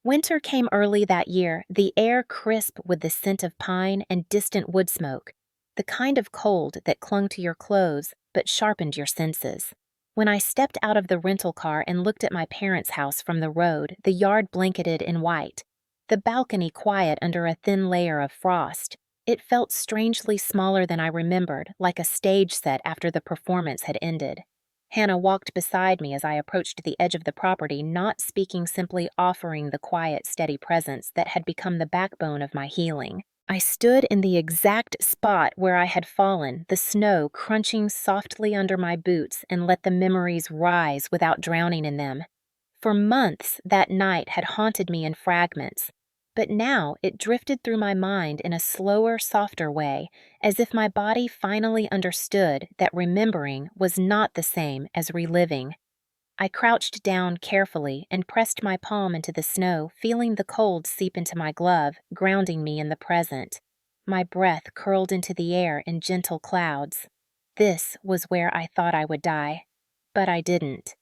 Winter came early that year, the air crisp with the scent of pine and distant wood smoke, the kind of cold that clung to your clothes but sharpened your senses. When I stepped out of the rental car and looked at my parents' house from the road, the yard blanketed in white, the balcony quiet under a thin layer of frost, it felt strangely smaller than I remembered, like a stage set after the performance had ended. Hannah walked beside me as I approached the edge of the property, not speaking, simply offering the quiet, steady presence that had become the backbone of my healing. I stood in the exact spot where I had fallen, the snow crunching softly under my boots, and let the memories rise without drowning in them. For months, that night had haunted me in fragments, but now it drifted through my mind in a slower, softer way, as if my body finally understood that remembering was not the same as reliving. I crouched down carefully and pressed my palm into the snow, feeling the cold seep into my glove, grounding me in the present. My breath curled into the air in gentle clouds. This was where I thought I would die, but I didn't.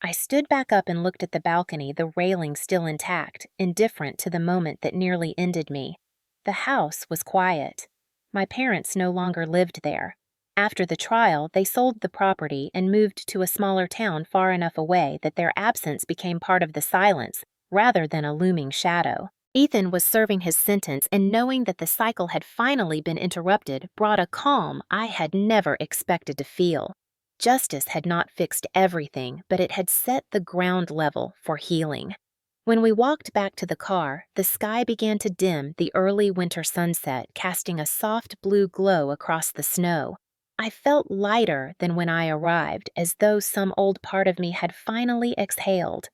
I stood back up and looked at the balcony, the railing still intact, indifferent to the moment that nearly ended me. The house was quiet. My parents no longer lived there. After the trial, they sold the property and moved to a smaller town far enough away that their absence became part of the silence, rather than a looming shadow. Ethan was serving his sentence, and knowing that the cycle had finally been interrupted brought a calm I had never expected to feel. Justice had not fixed everything, but it had set the ground level for healing. When we walked back to the car, the sky began to dim, the early winter sunset casting a soft blue glow across the snow. I felt lighter than when I arrived, as though some old part of me had finally exhaled.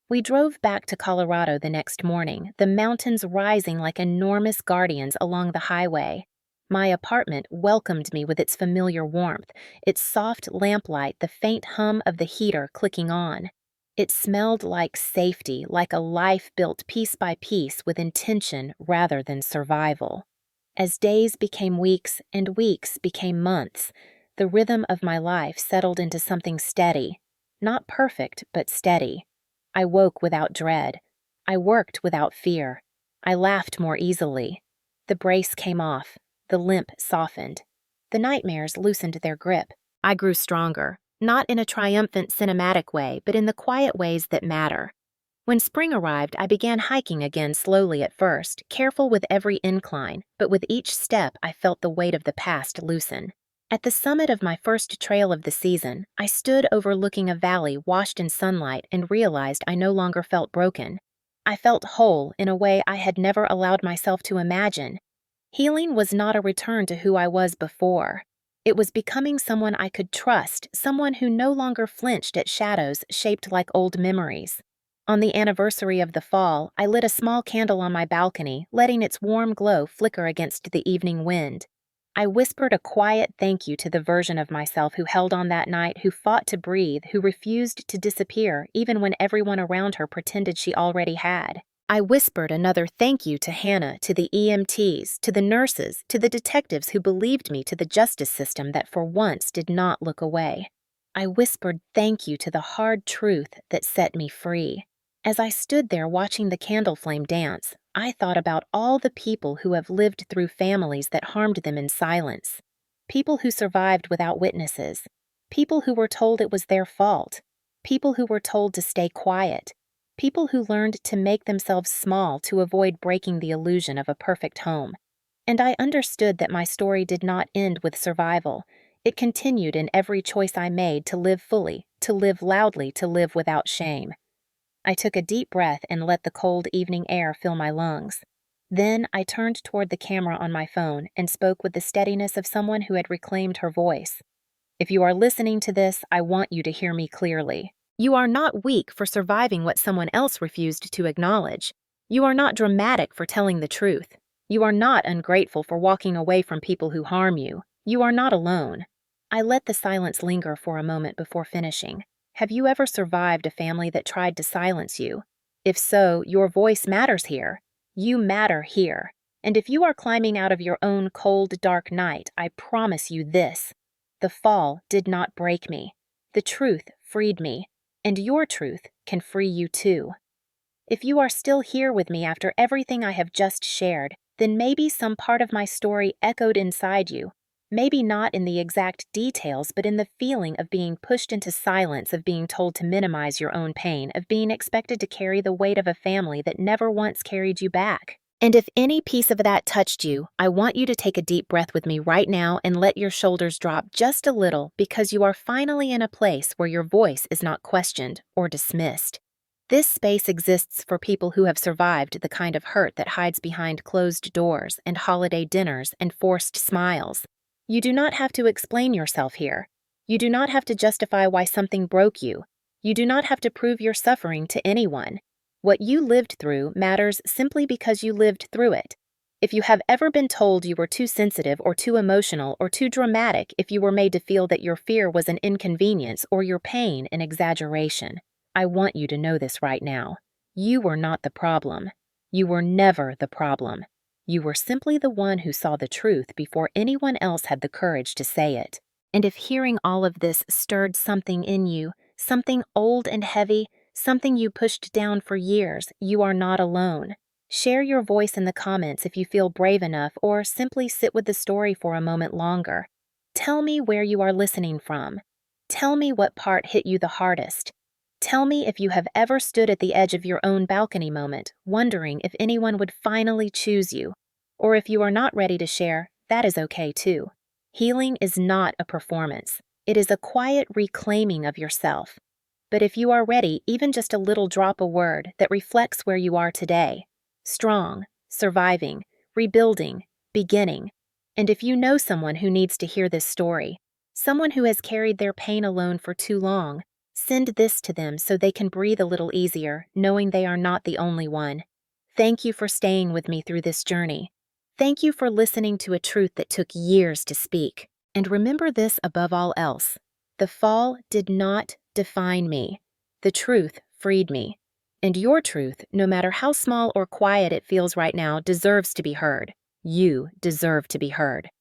We drove back to Colorado the next morning, the mountains rising like enormous guardians along the highway. My apartment welcomed me with its familiar warmth, its soft lamplight, the faint hum of the heater clicking on. It smelled like safety, like a life built piece by piece with intention rather than survival. As days became weeks and weeks became months, the rhythm of my life settled into something steady. Not perfect, but steady. I woke without dread. I worked without fear. I laughed more easily. The brace came off. The limp softened. The nightmares loosened their grip. I grew stronger, not in a triumphant cinematic way, but in the quiet ways that matter. When spring arrived, I began hiking again slowly at first, careful with every incline, but with each step I felt the weight of the past loosen. At the summit of my first trail of the season, I stood overlooking a valley washed in sunlight and realized I no longer felt broken. I felt whole in a way I had never allowed myself to imagine. Healing was not a return to who I was before. It was becoming someone I could trust, someone who no longer flinched at shadows shaped like old memories. On the anniversary of the fall, I lit a small candle on my balcony, letting its warm glow flicker against the evening wind. I whispered a quiet thank you to the version of myself who held on that night, who fought to breathe, who refused to disappear even when everyone around her pretended she already had. I whispered another thank you to Hannah, to the EMTs, to the nurses, to the detectives who believed me, to the justice system that for once did not look away. I whispered thank you to the hard truth that set me free. As I stood there watching the candle flame dance, I thought about all the people who have lived through families that harmed them in silence. People who survived without witnesses. People who were told it was their fault. People who were told to stay quiet. People who learned to make themselves small to avoid breaking the illusion of a perfect home. And I understood that my story did not end with survival. It continued in every choice I made to live fully, to live loudly, to live without shame. I took a deep breath and let the cold evening air fill my lungs. Then I turned toward the camera on my phone and spoke with the steadiness of someone who had reclaimed her voice. If you are listening to this, I want you to hear me clearly. You are not weak for surviving what someone else refused to acknowledge. You are not dramatic for telling the truth. You are not ungrateful for walking away from people who harm you. You are not alone. I let the silence linger for a moment before finishing. Have you ever survived a family that tried to silence you? If so, your voice matters here. You matter here. And if you are climbing out of your own cold, dark night, I promise you this. The fall did not break me. The truth freed me. And your truth can free you too. If you are still here with me after everything I have just shared, then maybe some part of my story echoed inside you. Maybe not in the exact details, but in the feeling of being pushed into silence, of being told to minimize your own pain, of being expected to carry the weight of a family that never once carried you back. And if any piece of that touched you, I want you to take a deep breath with me right now and let your shoulders drop just a little, because you are finally in a place where your voice is not questioned or dismissed. This space exists for people who have survived the kind of hurt that hides behind closed doors and holiday dinners and forced smiles. You do not have to explain yourself here. You do not have to justify why something broke you. You do not have to prove your suffering to anyone. What you lived through matters simply because you lived through it. If you have ever been told you were too sensitive or too emotional or too dramatic, if you were made to feel that your fear was an inconvenience or your pain an exaggeration, I want you to know this right now. You were not the problem. You were never the problem. You were simply the one who saw the truth before anyone else had the courage to say it. And if hearing all of this stirred something in you, something old and heavy, something you pushed down for years, you are not alone. Share your voice in the comments if you feel brave enough, or simply sit with the story for a moment longer. Tell me where you are listening from. Tell me what part hit you the hardest. Tell me if you have ever stood at the edge of your own balcony moment, wondering if anyone would finally choose you. Or if you are not ready to share, that is okay too. Healing is not a performance. It is a quiet reclaiming of yourself. But if you are ready, even just a little drop a word that reflects where you are today. Strong, surviving, rebuilding, beginning. And if you know someone who needs to hear this story, someone who has carried their pain alone for too long. Send this to them so they can breathe a little easier, knowing they are not the only one. Thank you for staying with me through this journey. Thank you for listening to a truth that took years to speak. And remember this above all else: the fall did not define me. The truth freed me. And your truth, no matter how small or quiet it feels right now, deserves to be heard. You deserve to be heard.